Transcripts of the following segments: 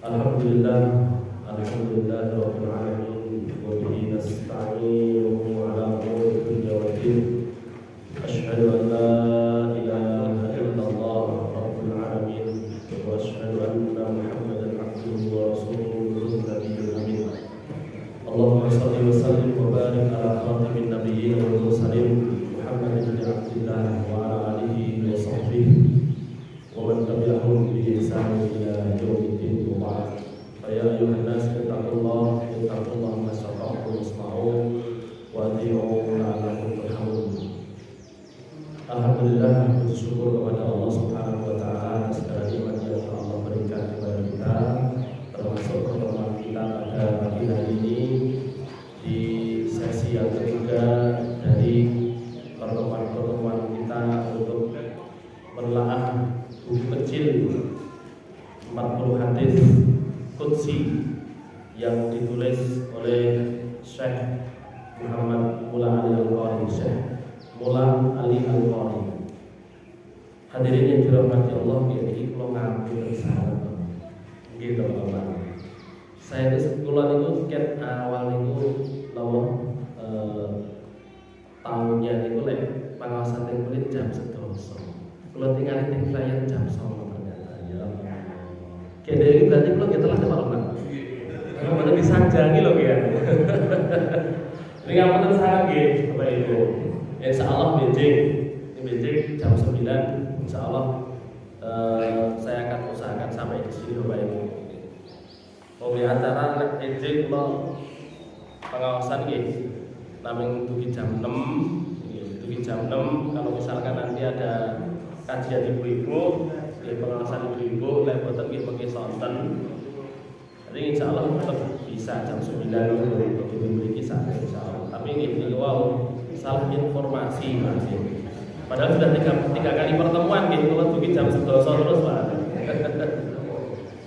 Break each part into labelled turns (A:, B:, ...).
A: Alhamdulillah, Rabbil alamin, wa bihi nasta'inu ala umuri dunya waddin. Asyhadu an la ilaha illallah Rabbul alamin, wa asyhadu anna Muhammadan abduhu wa rasuluhu nabiyyul amin. Allahumma shalli wa sallim wa barik ala khatamin nabiyyin wal mursalin Muhammad ibn Abdillah wa ala alihi wa sahbihi wa man tabi'ahum bi ihsan ila yaumiddin. Ya ayuhan nas ittaqullaha mastata'tum wasma'u wa ati'u la'allakum turhamun. Alhamdulillah, bersyukur kepada Allah Subhanahu wa taala atas segala nikmat yang telah Allah berikan kepada kita, termasuk pertemuan kita pada pagi hari ini di sesi yang ketiga dari pertemuan kita untuk menelaah buku kecil 40 hadis Qudsi yang ditulis oleh Syekh Muhammad Mula Ali Al-Qari, Syekh Mula Ali Al-Qari. Hadirin yang dirahmati Allah, ini kalau ngambil sahabat gitu Bapak. Saya itu sekolah itu ket awal itu lawan tahunnya itu lek pengawasan yang kulit jam 11. Kalau tinggal di klien jam 9 ternyata ya. Kede berarti kalau kita lah cepat orang. Kalau mana bisa jangi loh ya. Ini ngapain saya gitu, Bapak Ibu. Insya Allah Beijing jam 9. Insya Allah saya akan usahakan sampai di sini, Bapak Ibu. Mau acara Beijing lo pengawasan gitu. Namanya tuki jam 6. Kalau misalkan nanti ada kajian ibu-ibu, pengawasan ibu-ibu, lepotan kita pakai sonten. Jadi insya Allah tetap bisa jam 9 untuk memiliki kisah insya Allah. Tapi ini wow, salah informasi masih. Padahal sudah tiga kali pertemuan gitu, kalau tuh jam 11 terus Pak.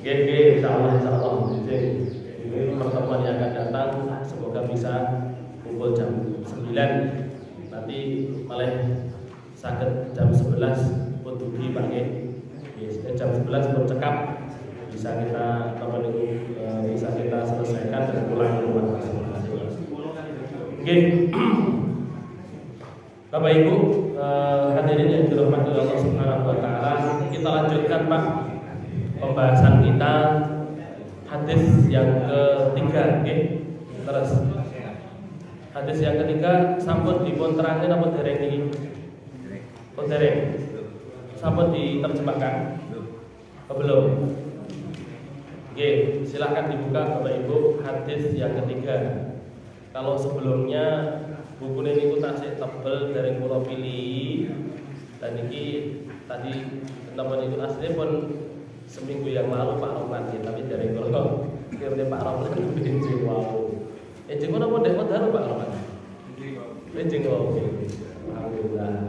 A: GG insya Allah. Ini pertemuan yang akan datang, semoga bisa kumpul jam 9. Nanti malah sakit jam 11 pun tugi pakai. Jam 11 bercekap bisa kita bisa kita selesaikan dan pulang ke rumah masing-masing. Oke, Bapak Ibu hadirin yang dirahmati Allah Subhanahu wa taala, kita lanjutkan Pak pembahasan kita hadis yang ketiga, oke? Terus hadis yang ketiga sampun dipun terangin apa dereng iki? Oh dereng. Sampun diterjemahkan? Belum? Oke, silahkan dibuka Bapak Ibu hadis yang ketiga. Kalau sebelumnya buku ini tasik tebel dari pulau pilih, dan ini tadi teman itu aslinya pun seminggu yang lalu Pak Roman, tapi dari pulau kira Pak Roman itu wow. Jeng mana mau demo dalu Pak Roman? Jeng oke. Alhamdulillah.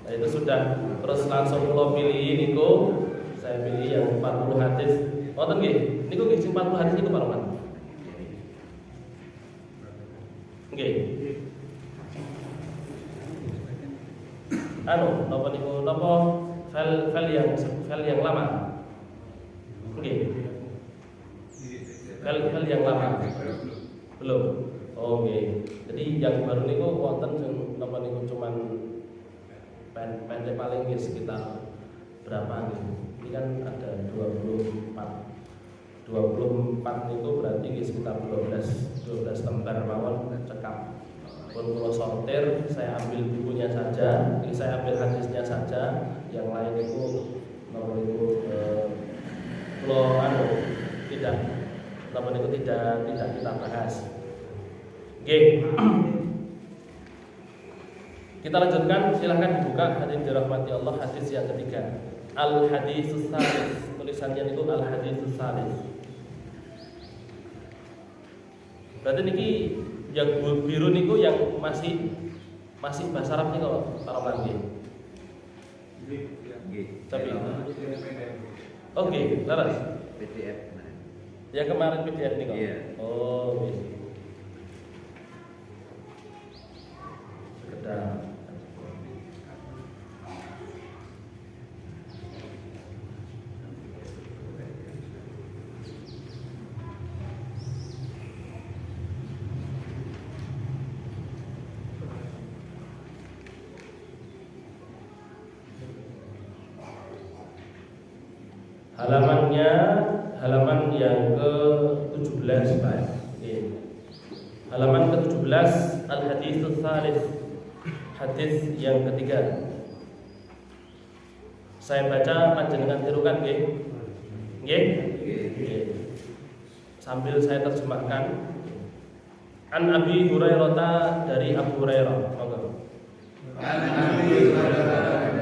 A: Nah, itu sudah, terus langsung pulau pilih niku, saya pilih yang 40 hadis. Wonten nggih, niku nggih 40 hadis niku Pak Roman. Nggih. Napa niku napa file yang lama. Nggih. File yang lama. Belum. Oh nggih. Jadi yang baru niku wonten napa niku cuman pendek paling sekitar berapa nih? Ini kan ada 24 itu berarti sekitar 12 lembar mawon cekap. Pun kalau sortir saya ambil bukunya saja, ini saya ambil hadisnya saja, yang lain itu nomor itu tidak kita bahas. Oke. Kita lanjutkan, silahkan dibuka hadis dirahmati Allah, hadis yang ketiga. Al-Hadisus Salis, tulisannya itu Al-Hadisus Salis. Berarti niki yang biru niku yang masih bahasa Arab nih kalau Roman nggih. Tapi oke, laras.
B: PDF kemarin.
A: Yang kemarin PDF nih kok.
B: Iya.
A: Oh, iya. Sekedar Halamannya halaman yang ke-17 Pak. Halaman ke-17 Al-Hadits Tsalits. Hadis yang ketiga. Saya baca panjenengan tirukan nggih. Nggih? Nggih. Sambil saya terjemahkan. An Abi Hurairah, dari Abu Hurairah. Monggo. An Abi Hurairah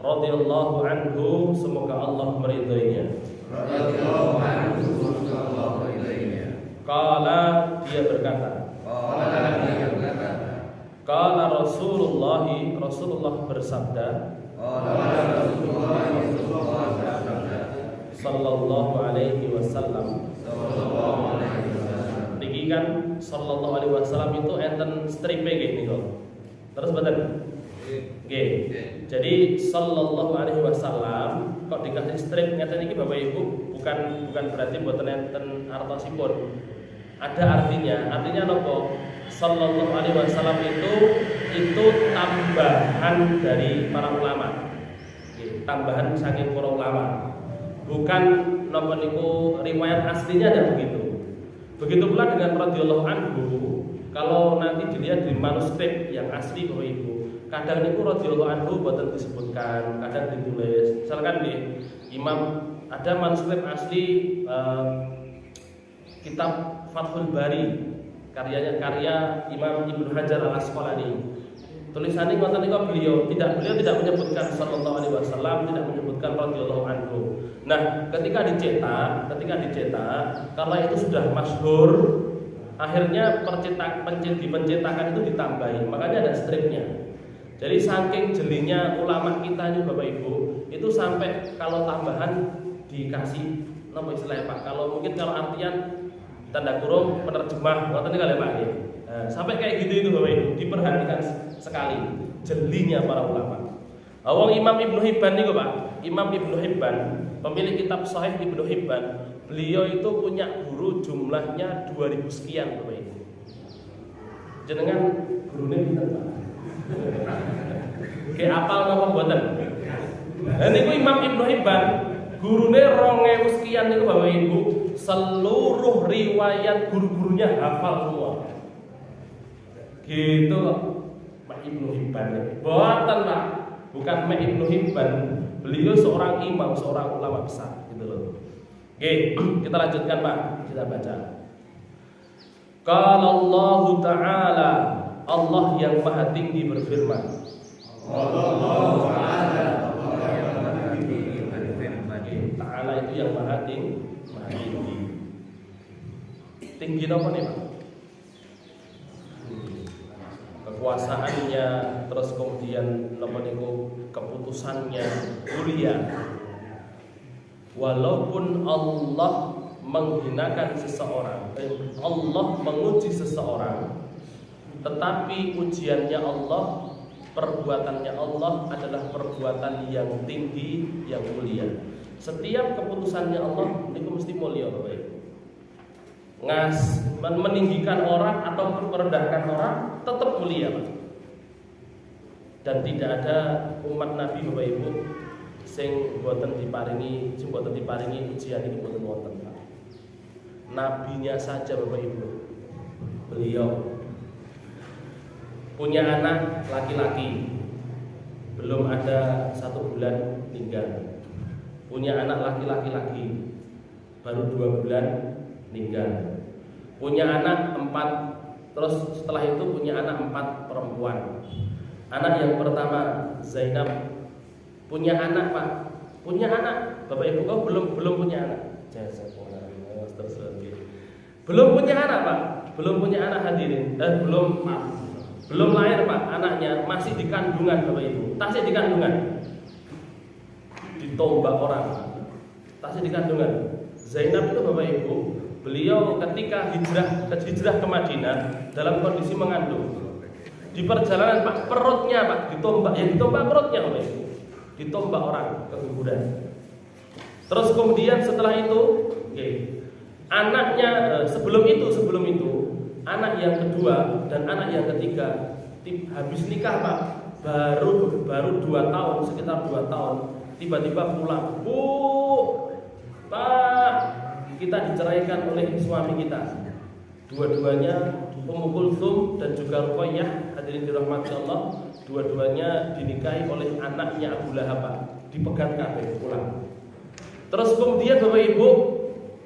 A: radhiyallahu anhu, semoga Allah meridhoinya. Radhiyallahu anhu, semoga Allah meridhoinya. Qala, dia berkata. Qala Rasulullah, Rasulullah bersabda. Sallallahu alaihi wasallam. Niki kan sallallahu alaihi wasallam itu enten stripe nggih niku. Terus mboten? Nggih. Jadi sallallahu alaihi wasallam kok dikasih strip ngeten iki Bapak Ibu, bukan berarti mboten enten artosipun. Ada artinya. Artinya napa? Sallallahu alaihi wasallam itu tambahan dari para ulama. Nggih, tambahan saking para ulama. Bukan napa niku riwayat aslinya ada begitu. Begitu pula dengan radhiyallahu anhu. Kalau nanti dilihat di manuskrip yang asli Bapak Ibu, kadang niku radhiyallahu anhu boten disebutkan, kadang ditulis. Misalkan nih, Imam ada manuskrip asli kitab Fathul Bari, karya Imam Ibnu Hajar Al-Asqalani. Tulisannya ngoten niku beliau tidak menyebutkan sallallahu alaihi wasallam, tidak menyebutkan radhiyallahu anhu. Nah, ketika dicetak, karena itu sudah masyhur, akhirnya pencetakan itu ditambahi. Makanya ada stripnya. Jadi saking jelinya ulama kita ini Bapak Ibu, itu sampai kalau tambahan dikasih nama istilahnya Pak. Kalau artian tanda kurung penerjemah, ngoten niku Pak. Sampai kayak gitu itu Bapak Ibu, diperhatikan sekali jelinya para ulama. Awang Imam Ibnu Hibban niku Pak. Imam Ibnu Hibban, pemilik kitab Sahih Ibnu Hibban, beliau itu punya guru jumlahnya 2000 sekian Bapak Ibu. Jenengan gurune pinten Pak? Oke, apal napa mboten? Lah niku Imam Ibnu Hibban, gurune 2000 sekian niku Bapak Ibu, seluruh riwayat guru-gurunya hafal semua. Gitu kok. Pak Ibnu Hibban. Mboten Pak, bukan Pak Ibnu Hibban. Beliau seorang imam, seorang ulama besar gitu loh. Oke, kita lanjutkan Pak, kita baca. Qala Allah Ta'ala, Allah yang Maha Tinggi berfirman. Ta'ala itu yang Maha Tinggi. Tinggi apa nih Pak? Kekuasaannya, terus kemudian keputusannya mulia. Walaupun Allah menghinakan seseorang, Allah menguji seseorang, tetapi ujiannya Allah, perbuatannya Allah adalah perbuatan yang tinggi, yang mulia. Setiap keputusannya Allah itu mesti mulia Bapak Ibu. Meninggikan orang atau merendahkan orang tetap mulia Pak. Dan tidak ada umat Nabi Bapak Ibu sing boten diparingi ujian ini boten wonten Pak. Nabinya saja Bapak Ibu, beliau punya anak laki-laki, belum ada 1 bulan meninggal. Punya anak laki-laki lagi, baru 2 bulan meninggal. Punya anak 4, terus setelah itu punya anak 4 perempuan. Anak yang pertama Zainab, punya anak Pak, punya anak Bapak Ibu, belum punya anak. Belum punya anak Pak, belum punya anak hadirin, belum lahir Pak, anaknya masih di kandungan Bapak Ibu, masih di kandungan, ditombak orang, masih di kandungan. Zainab itu Bapak Ibu, beliau ketika hijrah ke Madinah dalam kondisi mengandung. Di perjalanan Pak, perutnya Pak ditombak, perutnya Bapak Ibu, ditombak orang keguguran. Terus kemudian setelah itu, anaknya sebelum itu anak yang kedua dan anak yang ketiga habis nikah Pak, baru 2 tahun, sekitar 2 tahun tiba-tiba pulang, "Bu, Pak, kita diceraikan oleh suami kita." Dua-duanya Ummu Kulthum dan juga Ruqayyah, hadirin dirahmati Allah, dua-duanya dinikahi oleh anaknya Abu Lahab, dipegang kabeh pulang. Terus kemudian Bapak Ibu,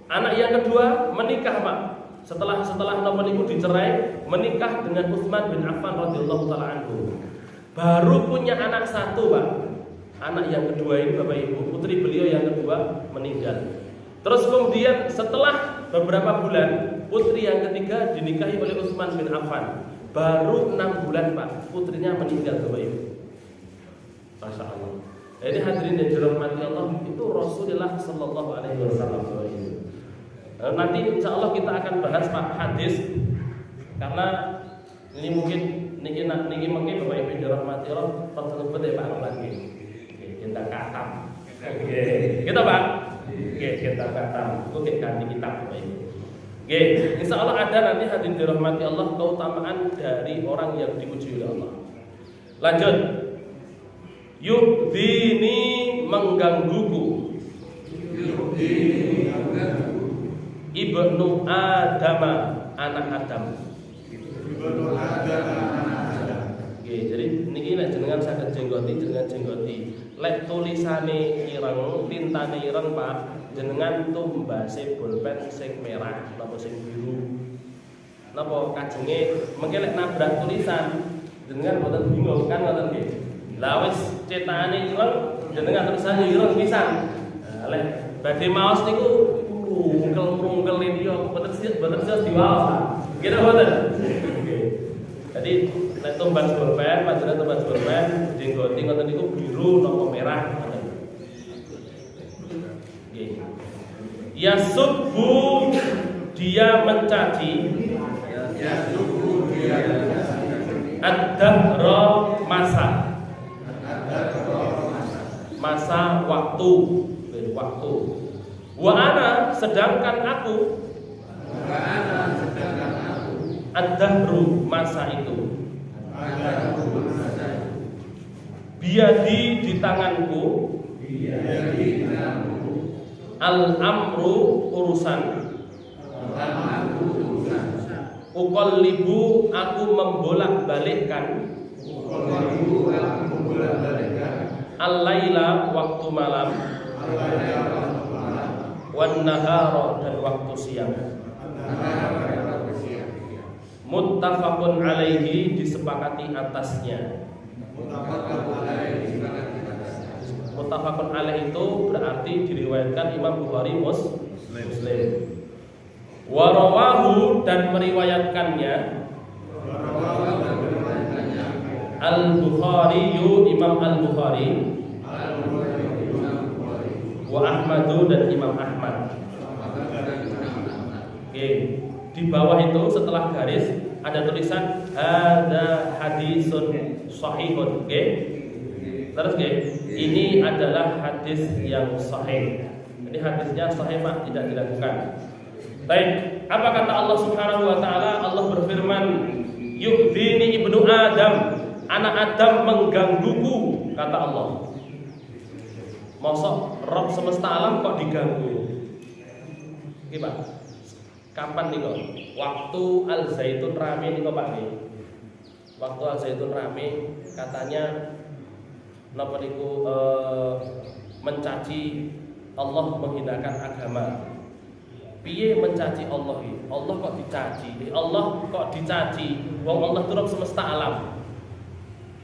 A: anak yang kedua menikah, Pak. Setelah nomor itu dicerai, menikah dengan Utsman bin Affan radhiyallahu taala anhu. Baru punya anak satu, Pak. Anak yang kedua ini Bapak Ibu, putri beliau yang kedua meninggal. Terus kemudian setelah beberapa bulan, putri yang ketiga dinikahi oleh Utsman bin Affan. Baru 6 bulan, Pak, putrinya meninggal, Bapak Ibu. Masya Allah. Ini hadirin yang dirahmati Allah, itu Rasulullah sallallahu alaihi wasallam. Nanti insya Allah kita akan bahas Pak hadis, karena ini mungkin niki mungkin Bapak Ibu dirahmati Allah, perlu betul Pak lagi. Kita katam. Kita Pak. Kita katam. Oke, ganti kitab Bapak Ibu. Insya Allah ada nanti hadirin dirahmati Allah keutamaan dari orang yang diuji oleh Allah. Lanjut. Yudhini menggangguku. Ibnu Adam, anak Adam. Jadi niki nek jenengan saged jenggoti, lek tulisane ireng, tintane ireng, Pak, jenengan tumbase bolpen sing merah napa sing biru. Napa kajenge mengke lek nabrak tulisan jenengan boten bingung kan ngoten nggih. Lah wis cetakane ireng, jenengan tulisane ireng pisan. Lek badhe maos niku mungkel ini yo bener sih diwaos. Kira boten. Jadi nek tumbas bolpen, panjenengan tumbas bolpen, jenggoti ngoten niku biru napa merah ngoten. Nggih. Yasubbu dia mencaci. Ad-dahra masa waktu. Wa ana sedangkan aku ad-dahru masa itu. Biadi di tanganku. Al-amru urusan. Uqallibu aku membolak-balikkan. Al-laila waktu malam. Wan nahara dan waktu siang. Muttafaqun alaihi disepakati atasnya. Muttafaqun alaihi itu berarti diriwayatkan Imam Bukhari Muslim. Wa rawahu dan meriwayatkannya Al-Bukhari, Imam Al-Bukhari, wa Ahmadu dan Imam Ahmad. Oke, di bawah itu setelah garis ada tulisan hadza hadisun sahihun. Oke. Terus ini adalah hadis yang sahih. Ini hadisnya sahih, Pak, tidak diragukan. Baik, apa kata Allah Subhanahu wa taala? Allah berfirman, "Yu'dhini ibnu Adam." Anak Adam menggangguku, kata Allah. Mosok Rabb semesta alam kok diganggu? Pak, kapan nih kok? Waktu Al-Zaitun rame nih kok, Pak nih. Waktu Al-Zaitun rame, katanya napa niku mencaci Allah, menghinakan agama. Piye mencaci Allah iki? Allah kok dicaci? Allah kok dicaci? Wong Allah itu Rabb semesta alam.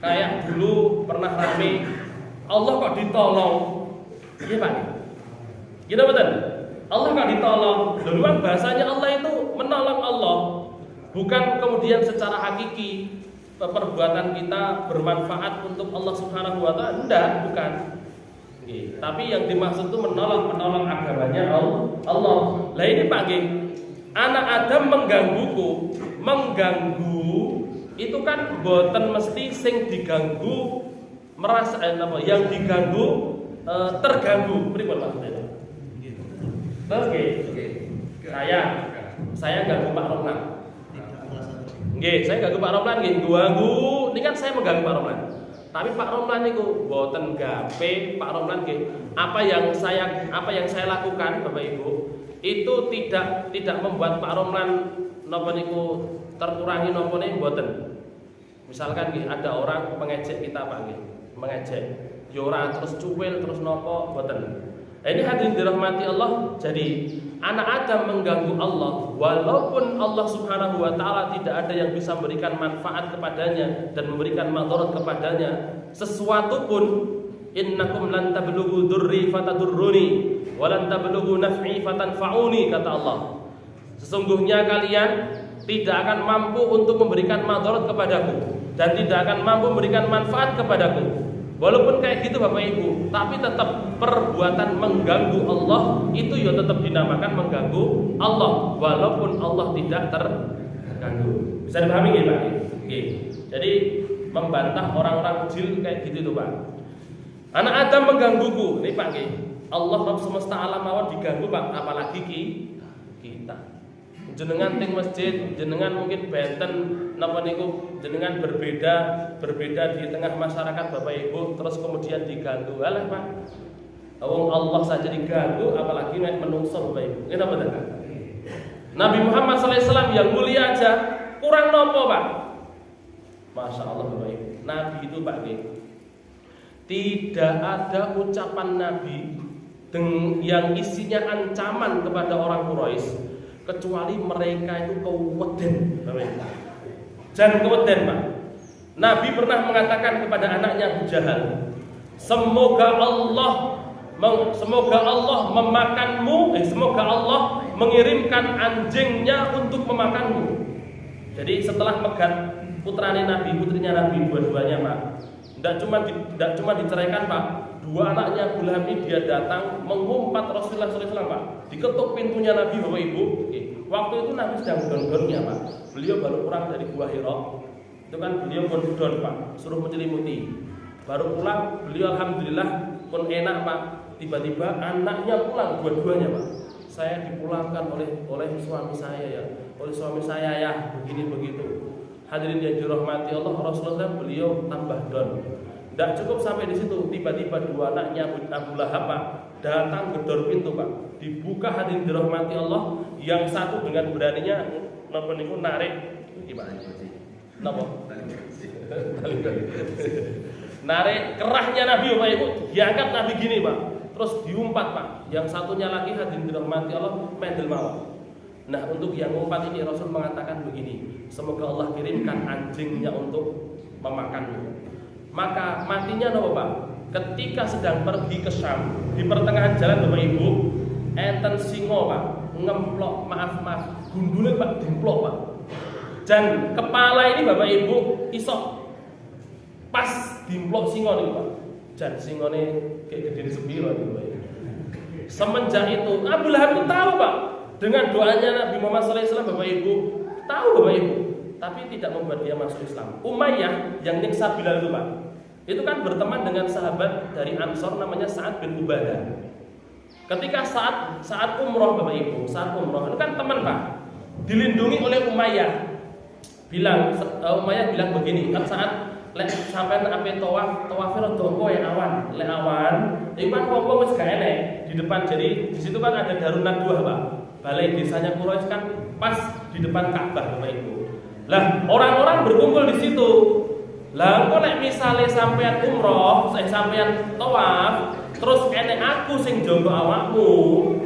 A: Kayak dulu pernah rame, Allah kok ditolong? Iya Pak. Gila betul. Allah kok ditolong? Duluan bahasanya Allah itu menolong Allah, bukan kemudian secara hakiki perbuatan kita bermanfaat untuk Allah Subhanahu wa taala. Enggak, bukan. Tapi yang dimaksud itu menolong agamanya Allah. Lah ini Pak G, anak Adam menggangguku. Mengganggu itu kan boten mesti sing diganggu merasa yang diganggu terganggu. Pripun maksudnya? Oke. Saya ganggu Pak Romlan. Nggih, saya ganggu Pak Romlan nggih, ganggu. Ini kan saya mengganggu Pak Romlan. Tapi Pak Romlan niku mboten gape, Pak Romlan nggih. Apa yang saya lakukan Bapak Ibu itu tidak membuat Pak Romlan napa niku terkurangi napa niku mboten. Misalkan nggih ada orang mengejek kita Pak nggih, mengejek. Ya ora terus cuwil terus napa mboten. Ini hadirin dirahmati Allah. Jadi anak Adam mengganggu Allah, walaupun Allah Subhanahu wa taala tidak ada yang bisa memberikan manfaat kepadanya dan memberikan madarat kepadanya, sesuatu pun innakum lan tablughu durri fatadurruni wa lan tablughu naf'i fatanfa'uni, kata Allah. Sesungguhnya kalian tidak akan mampu untuk memberikan madarat kepadaku dan tidak akan mampu memberikan manfaat kepadaku. Walaupun kayak gitu Bapak Ibu, tapi tetap perbuatan mengganggu Allah itu ya tetap dinamakan mengganggu Allah, walaupun Allah tidak terganggu. Bisa dipahami nggih Pak? Nggih. Jadi membantah orang-orang jil kayak gitu tuh Pak. Anak Adam menggangguku, nih Pak nggih. Allah Rabb semesta alam mawon diganggu Pak, apalagi kita. Jenengan ting masjid, jenengan mungkin benten napa niku jenengan berbeda di tengah masyarakat Bapak Ibu, terus kemudian diganggu. Alah Pak, wong Allah saja diganggu, apalagi nek menungso Bapak Ibu. Ini apa dah? Nabi Muhammad SAW yang mulia aja kurang nopo Pak. Masya Allah Bapak Ibu. Nabi itu Pak nggih, tidak ada ucapan Nabi yang isinya ancaman kepada orang Quraisy kecuali mereka itu keweden. Jangan keweden Pak. Nabi pernah mengatakan kepada anaknya Abu Jahal, semoga Allah memakanmu, semoga Allah mengirimkan anjingnya untuk memakanmu. Jadi setelah megat putranya Nabi, putrinya Nabi dua-duanya Pak, tidak cuma diceraikan Pak, dua anaknya Abu Lahab ini dia datang mengumpat Rasulullah SAW Pak, diketuk pintunya Nabi Bapak Ibu. Waktu itu Nabi sedang don-donnya Pak, beliau baru pulang dari Gua Hira, itu kan beliau pun don Pak, suruh menyelimuti, baru pulang beliau alhamdulillah pun enak Pak. Tiba-tiba anaknya pulang dua-duanya Pak, saya dipulangkan oleh suami saya ya, oleh suami saya ya, begini begitu. Hadirin yang dirahmati Allah, Rasulullah beliau tambah don. Tidak cukup sampai di situ, tiba-tiba dua anaknya Abu Lahab Pak datang gedor pintu Pak, dibuka. Hadirin dirahmati Allah, yang satu dengan beraninya napa niku narik gimana sih? Napa? Narik kerahnya Nabi Bapak Ibu, diangkat Nabi gini Pak, terus diumpat Pak. Yang satunya lagi hadirin dirahmati Allah mendel mawon. Nah untuk yang umpat ini Rasul mengatakan begini, semoga Allah kirimkan anjingnya untuk memakanmu. Maka matinya nopo Pak? Ketika sedang pergi ke Syam, di pertengahan jalan Bapak Ibu, enten singo Pak, ngemplok, maaf, gundulnya Pak, dimplok Pak. Dan kepala ini Bapak Ibu isok pas dimplok singo nih Pak. Dan singo ini kayak gede sepiro nih Bapak Ibu. Semenjak itu Abu Lahab itu tahu Pak, dengan doanya Nabi Muhammad SAW Bapak Ibu, tahu Bapak Ibu, tapi tidak membuat dia masuk Islam. Umayyah yang nyiksa Bilal itu Pak, itu kan berteman dengan sahabat dari Ansor namanya Sa'ad bin Ubadah. Ketika saat umroh Bapak Ibu, saat umroh itu kan teman Pak, dilindungi oleh Umayyah. Umayyah bilang begini, kan saat sampai ape tawaf rada ya awan, lek awan, iku kan wong wis gak enek di depan. Jadi di situ kan ada Darun Nadwah Pak, balai desanya Quraisy kan pas di depan Ka'bah Bapak Ibu. Lah orang-orang berkumpul di situ. Lah kok nek misale sampean umroh, sampean tawaf, terus enek aku sing jaga awakmu,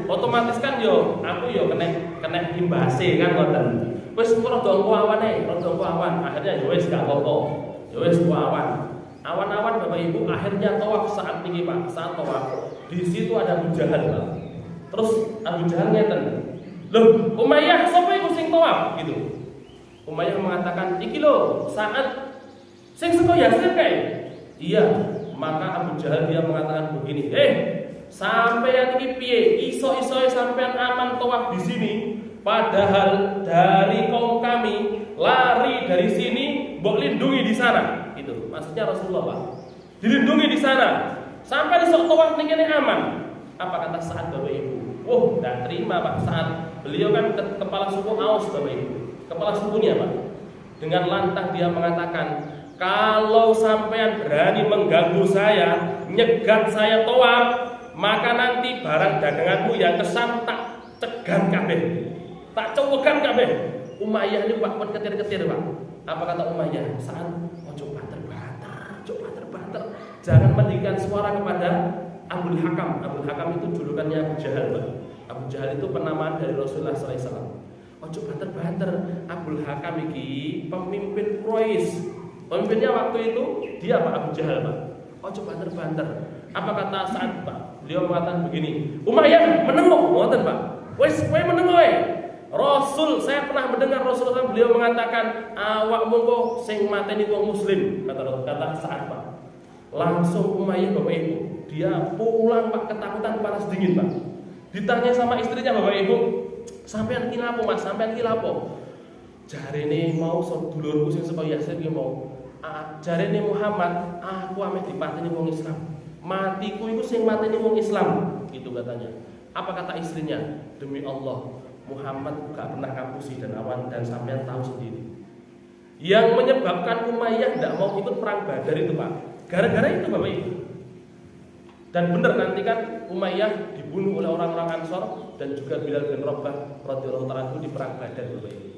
A: otomatis kan yo aku yo kena imbase kan ngoten. Wis rada awane, akhirnya yo wis gak apa-apa. Ya wis awan. Awan-awan Bapak Ibu akhirnya tawaf saat ini Pak, saat tawaf. Di situ ada Abu Jahal Pak. Terus Abu Jahal ngeten. Loh, Umayyah sapa iku sing tawaf gitu. Umayyah mengatakan, "Iki lho, saat sing seko Yasrib kae." Iya, maka Abu Jahal dia mengatakan begini, sampeyan iki piye? Iso-isoe sampeyan aman tawaf di sini, padahal dari kaum kami lari dari sini, mbok lindungi di sana." Itu maksudnya Rasulullah Pak. Dilindungi di sana. Sampai di tawaf ning kene aman. Apa kata Sa'ad Bapak Ibu? Enggak terima Pak Sa'ad. Beliau kan kepala suku Aus Bapak Ibu. Kepala sukunya Pak. Dengan lantang dia mengatakan, kalau sampean berani mengganggu saya, nyegat saya tawaf, maka nanti barang daganganmu yang kesan tak cegan kabeh, tak cewegan kabeh. Umayyah ini Pak ketir-ketir Pak. Apa kata Umayyah? Saat ojo banter, jangan meninggikan suara kepada Abdul Hakam. Abdul Hakam itu julukannya Abu Jahal Pak. Abu Jahal itu penamaan dari Rasulullah SAW. Ojo banter-banter. Abdul Hakam ini pemimpin Quraisy. Pemimpinnya waktu itu dia Pak Abu Jahal Pak. Ojo banter-banter. Apa kata Sa'ad Pak? Beliau mengatakan begini, Umayyah menengok, ngoten Pak. Wes kowe menengok wae. Rasul, saya pernah mendengar Rasulullah beliau mengatakan, awakmu kok sing mateni wong muslim, kata Sa'ad Pak. Langsung Umayyah Bapak Ibu, dia pulang Pak ketakutan panas dingin Pak. Ditanya sama istrinya Bapak Ibu, sampean ki lapo Mas, sampean ki lapo? Jarene mau sedulurku sing saka Yasir ki mau. Jarene Muhammad, aku ameh dipateni wong Islam. Matiku itu sing mateni wong Islam, gitu katanya. Apa kata istrinya? Demi Allah, Muhammad gak pernah ngapusi dan awan dan sampean tahu sendiri. Yang menyebabkan Umayyah tidak mau ikut perang Badar itu Pak, gara-gara itu Bapak Ibu. Dan benar nanti kan Umayyah dibunuh oleh orang-orang Ansor dan juga Bilal bin Rabah radhiyallahu ta'ala di perang Badar Bapak Ibu.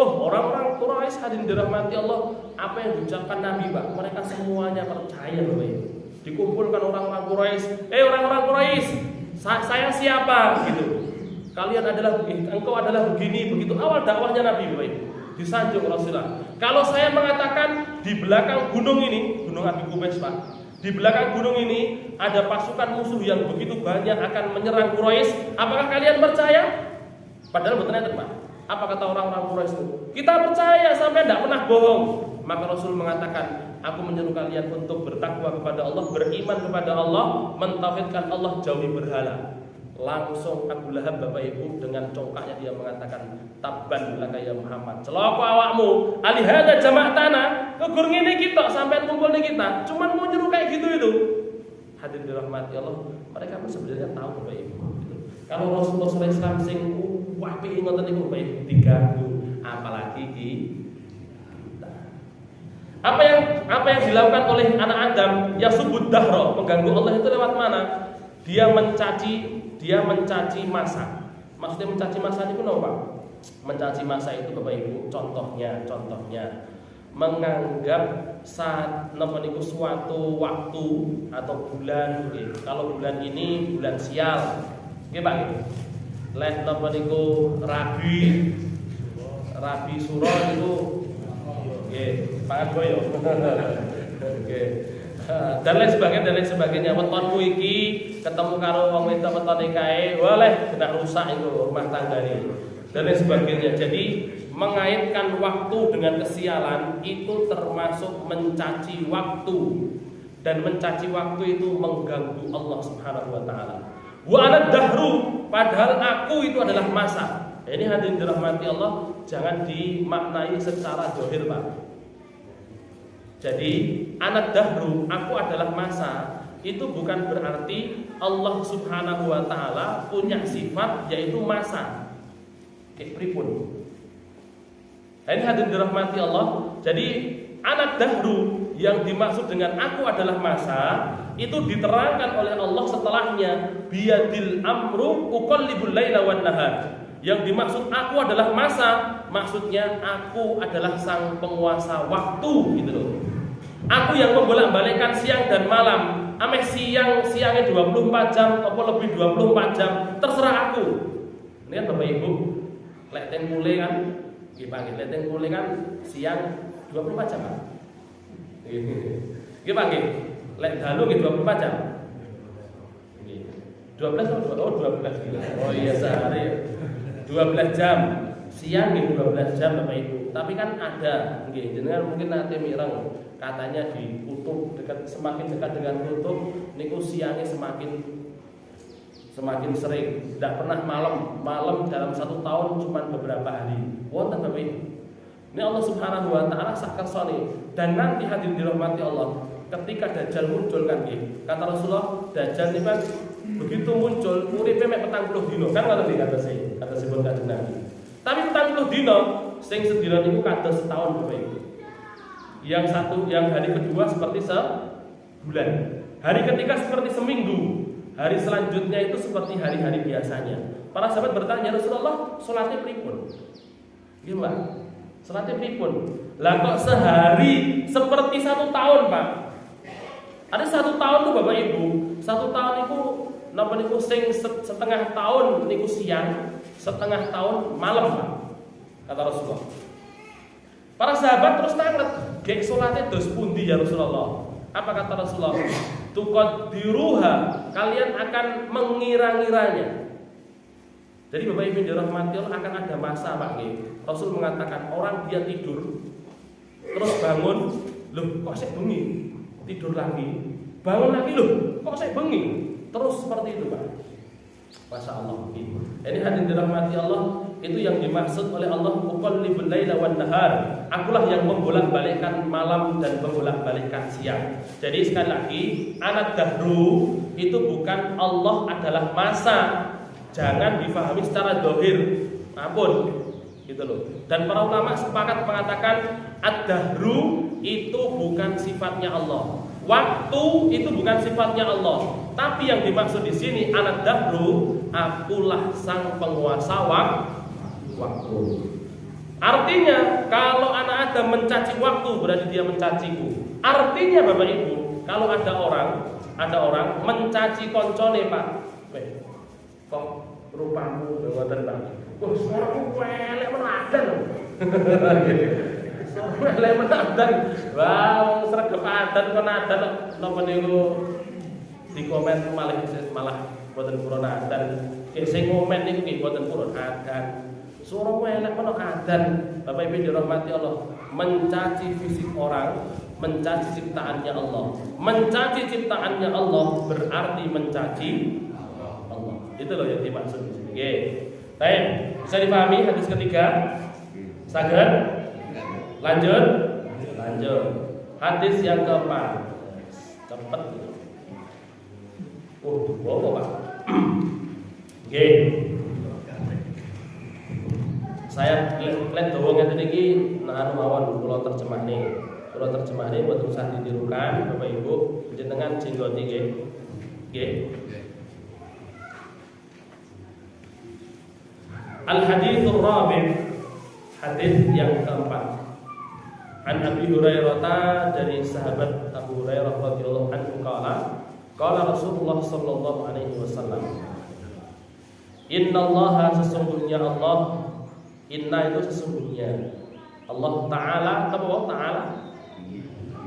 A: Orang-orang Quraisy hadirin dirahmati Allah, apa yang diucapkan Nabi Pak, mereka semuanya percaya Bapak Ibu. Dikumpulkan orang-orang Quraisy, orang-orang Quraisy, saya siapa gitu. Kalian adalah engkau adalah begini begitu. Awal dakwahnya Nabi Bapak Ibu. Disanjung Rasulullah. Kalau saya mengatakan di belakang gunung ini, Gunung Abi Qubais Pak, di belakang gunung ini ada pasukan musuh yang begitu banyak akan menyerang Quraisy, apakah kalian percaya? Padahal betul Pak. Apa kata orang-orang Quraisy itu? Kita percaya, sampai tidak pernah bohong. Maka Rasul mengatakan, aku menyeru kalian untuk bertakwa kepada Allah, beriman kepada Allah, mentauhidkan Allah, jauhi berhala. Langsung Abu Lahab Bapak Ibu dengan congkaknya dia mengatakan, tabban laka ya Muhammad, celaka awakmu, alihada jama'tana, kegur ngene kita sampai kumpul kita, cuman mau nyuruh kayak gitu itu. Hadirin dirahmati Allah, mereka sebenarnya tahu Bapak Ibu. Kalau Rasulullah SAW sing wapi ngoten niku Bapak Ibu diganggu, apalagi kita. Apa yang dilakukan oleh anak Adam, yasubud dahra, mengganggu Allah itu lewat mana? Dia mencaci masa. Maksudnya mencaci masa itu apa? Mencaci masa itu Bapak Ibu, contohnya menganggap saat suatu waktu atau bulan, kalau bulan ini bulan sial, Pak. Leh rabi suro itu pangan boyo. Dan lain sebagainya. Wetonmu iki ketemu karo wong wedok wetone kae, boleh kena rusak itu rumah tanggane. Dan lain sebagainya. Jadi mengaitkan waktu dengan kesialan itu termasuk mencaci waktu. Dan mencaci waktu itu mengganggu Allah Subhanahu wa taala. Wa ana dahru, padahal aku itu adalah masa. Ini hadirin dirahmati Allah, jangan dimaknai secara zahir, Pak. Jadi anak dahru, aku adalah masa, itu bukan berarti Allah Subhanahu wa taala punya sifat yaitu masa. Pripun. Ini hadirin dirahmati Allah. Jadi anak dahru yang dimaksud dengan aku adalah masa itu diterangkan oleh Allah setelahnya, biyadil amru uqallibul laila wan nahar. Yang dimaksud aku adalah masa, maksudnya aku adalah sang penguasa waktu gitu loh. Aku yang membolak-balikkan siang dan malam. Ameh siangnya 24 jam atau lebih 24 jam, terserah aku. Ini kan Bapak Ibu, lek tengkule kan, dipanggil lek tengkule kan siang 24 jam Pak. Nggih Pak nggih. Lek dalu nggih 24 jam. Nggih. 12 atau 12 gila. Oh iya sehari 12 jam. Siang nggih 12 jam Bapak Ibu. Tapi kan ada nggih jenengan mungkin nanti mireng katanya di kutub semakin dekat dengan kutub niku siangnya semakin sering, tidak pernah malam dalam 1 tahun cuma beberapa hari. Wonten Bapak Ibu. Ini Allah Subhanahu wa taala sak kersane. Dan nanti hadirin dirahmati Allah, ketika Dajjal muncul kan nggih. Kata Rasulullah, Dajjal niku kan begitu muncul uripe mek 40 dino. Kan ngoten nggih kata sebut Kanjeng Nabi. Tapi 40 dino sing sedina niku kados setahun Bapak Ibu. yang hari kedua seperti sebulan, hari ketiga seperti seminggu, hari selanjutnya itu seperti hari-hari biasanya. Para sahabat bertanya, Rasulullah, sholatnya pripun? Gimana? Sholatnya pripun? Lah kok sehari seperti 1 tahun, Pak? Ada 1 tahun tuh Bapak Ibu, 1 tahun itu napa niku sing setengah tahun niku siang, setengah tahun malam, Pak. Kata Rasulullah. Para sahabat terus tanglet, "Gek salate dos pundi ya Rasulullah?" Apa kata Rasulullah? "Tuqaddiruha, kalian akan mengira-ngiranya." Jadi Bapak Ibu dirahmati Allah, akan ada masa Pak nggih. Rasul mengatakan orang dia tidur terus bangun, loh kok sik bengi? Tidur lagi, bangun lagi, loh kok sik bengi? Terus seperti itu Pak. Masya Allah. Ini hadirin dirahmati Allah, itu yang dimaksud oleh Allah uqallibul laila wan nahar. Akulah yang membolak-balikkan malam dan membolak-balikkan siang. Jadi sekali lagi, anak dahru itu bukan Allah adalah masa. Jangan difahami secara dohir, ampun, gitu loh. Dan para ulama sepakat mengatakan ad-dahru itu bukan sifatnya Allah. Waktu itu bukan sifatnya Allah. Tapi yang dimaksud di sini anak dahru, akulah sang penguasa waktu. Artinya kalau anak Adam mencaci waktu berarti dia mencaciku. Artinya Bapak Ibu, kalau ada orang mencaci koncone Pak. Kok rupamu ngoten Pak. Wah, suaraku elek menadan. Elek menadan. Wah, sregep adan kok nadan napa niku di komen malah boten purun adan. Ki sing komen niku nggih boten purun adan. Suaramu elek menawa adan. Bapak Ibu dirahmati Allah, mencaci fisik orang, mencaci ciptaannya Allah. Mencaci ciptaannya Allah berarti mencaci Allah. Itu loh yang dimaksud di sini. Oke. Baik, bisa dipahami hadis ketiga? Saged? Lanjut. Hadis yang keempat. Cepet. Dua Pak. Oke. Saya lihat dawa ngeten iki nah mawon kula terjemahne. Kula terjemahne boten usah ditirukan Bapak Ibu, jenengan jenggoti nggih. Nggih. Al-hadithur rabi', hadis yang keempat. An Abi Hurairah, dari sahabat Abu Hurairah radhiyallahu anhu qala Rasulullah sallallahu alaihi wasallam, innallaha, sesungguhnya Allah, inna itu sesungguhnya Allah Ta'ala, apa Allah Ta'ala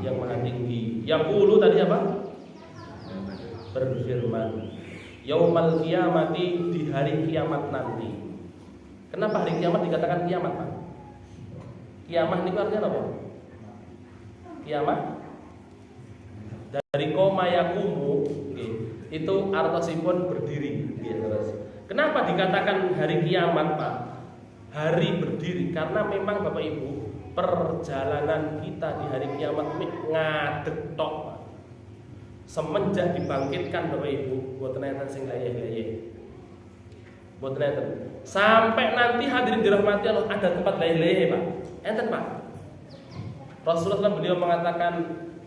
A: yang maha tinggi. Yaqulu tadi apa? Berfirman, yaumal qiyamati, di hari kiamat nanti. Kenapa hari kiamat dikatakan kiamat, Pak? Kiamat itu artinya apa? Kiamat dari koma yakumu, itu artosipun berdiri. Kenapa dikatakan hari kiamat, Pak? Hari berdiri, karena memang Bapak Ibu, perjalanan kita di hari kiamat ngadeg tok, Pak. Semenjak dibangkitkan Bapak Ibu, boten enten sing layeh-layeh. Boten enten. Sampai nanti hadirin dirahmati Allah, ada tempat layeh-layeh, Pak. Enten, Pak. Rasulullah beliau mengatakan,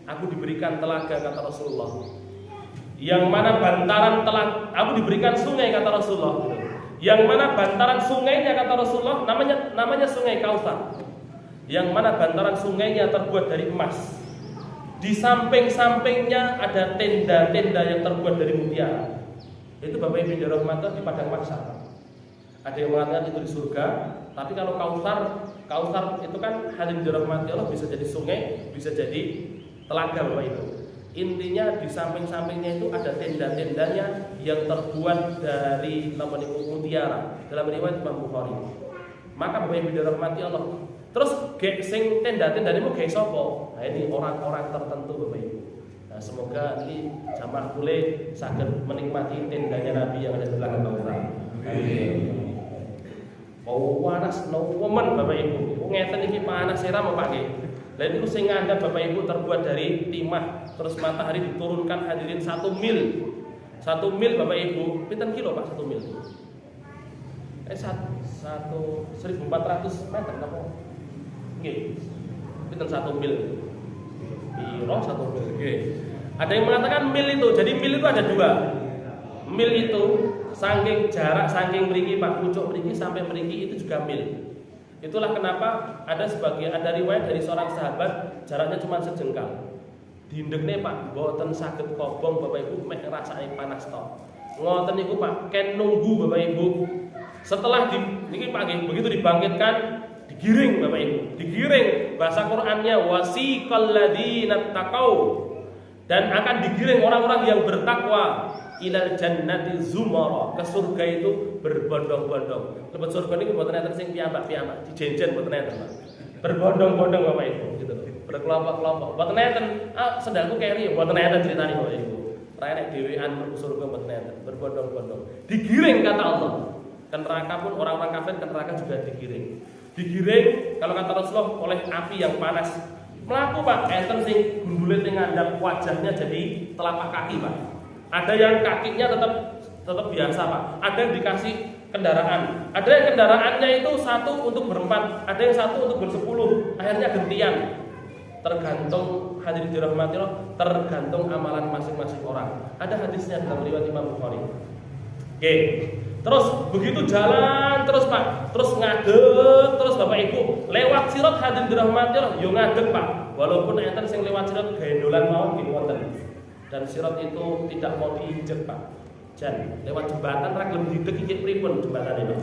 A: aku diberikan telaga, kata Rasulullah. Yang mana bantaran telaga, aku diberikan sungai, kata Rasulullah. Yang mana bantaran sungainya, kata Rasulullah, namanya Sungai Kautsar. Yang mana bantaran sungainya terbuat dari emas. Di samping-sampingnya ada tenda-tenda yang terbuat dari mutiara. Itu Bapak Ibu dirahmati di padang mahsyar. Ada yang mengatakan itu di surga, tapi kalau Kautsar itu kan hadirin dirahmati Allah, bisa jadi sungai, bisa jadi telaga Bapak Ibu. Intinya di samping-sampingnya itu ada tenda-tendanya yang terbuat dari mutiara. Dalam riwayat Imam Bukhari. Maka Bapak Ibu dirahmati Allah. Terus sing tenda-tenda ini mau gawe sapa? Nah ini orang-orang tertentu Bapak Ibu. Nah semoga ini jamaah boleh saged menikmati tendanya Nabi yang ada di belakang Kautsar. Amin. Oh panas no woman Bapak Ibu. Ngeten iki panas era mau Pak nggih. Lah itu sing ngandhap Bapak Ibu terbuat dari timah, terus matahari diturunkan hadirin 1 mil. 1 mil Bapak Ibu, pinten kilo Pak 1 mil? 1400 meter napa? Nggih. Pinten 1 mil? Piro 1 mil. Nggih. Ada yang mengatakan mil itu. Jadi mil itu ada 2. Mil itu saking jarak saking mriki Pak pucuk mriki sampai mriki itu juga mil. Itulah kenapa ada riwayat dari seorang sahabat jaraknya cuma sejengkal. Dindekne Pak mboten saged kobong Bapak Ibu mek ngrasake panas tok. Ngoten niku Pak ken nunggu Bapak Ibu. Setelah niki Pak nggih begitu dibangkitkan digiring Bapak Ibu. Digiring bahasa Qur'annya wasiqal ladzina taqau dan akan digiring orang-orang yang bertakwa ilal jannati zumara ke surga itu berbondong-bondong. Lebet surga niku mboten enten sing piyambak-piyambak, dijenjen mboten enten, Pak. Berbondong-bondong Bapak Ibu gitu loh. Berkelompok-kelompok. Mboten enten, sendalku keri mboten enten critane Bapak Ibu. Ra nek dhewean mlebu surga mboten enten, berbondong-bondong. Digiring kata Allah. Ke neraka pun orang-orang kafir ke neraka juga digiring. Digiring kalau kata Rasulullah oleh api yang panas. Melaku Pak, enten sing gundule teng ngandhap wajahnya jadi telapak kaki Pak. Ada yang kakinya tetap biasa Pak. Ada yang dikasih kendaraan. Ada yang kendaraannya itu satu untuk berempat, ada yang satu untuk bersepuluh. Akhirnya gantian. Tergantung hadirin dirahmati Allah, tergantung amalan masing-masing orang. Ada hadisnya dalam riwayat Imam Bukhari. Oke. Terus begitu jalan terus Pak, terus ngadeg terus Bapak Ibu lewat sirat hadirin dirahmati Allah, yo ngadeg Pak. Walaupun enten sing lewat sirat gendolan mawon nggih wonten. Dan sirat itu tidak mau diinjek Pak. Jan lewat jembatan ra gelem didek iki pripun jembatane Pak.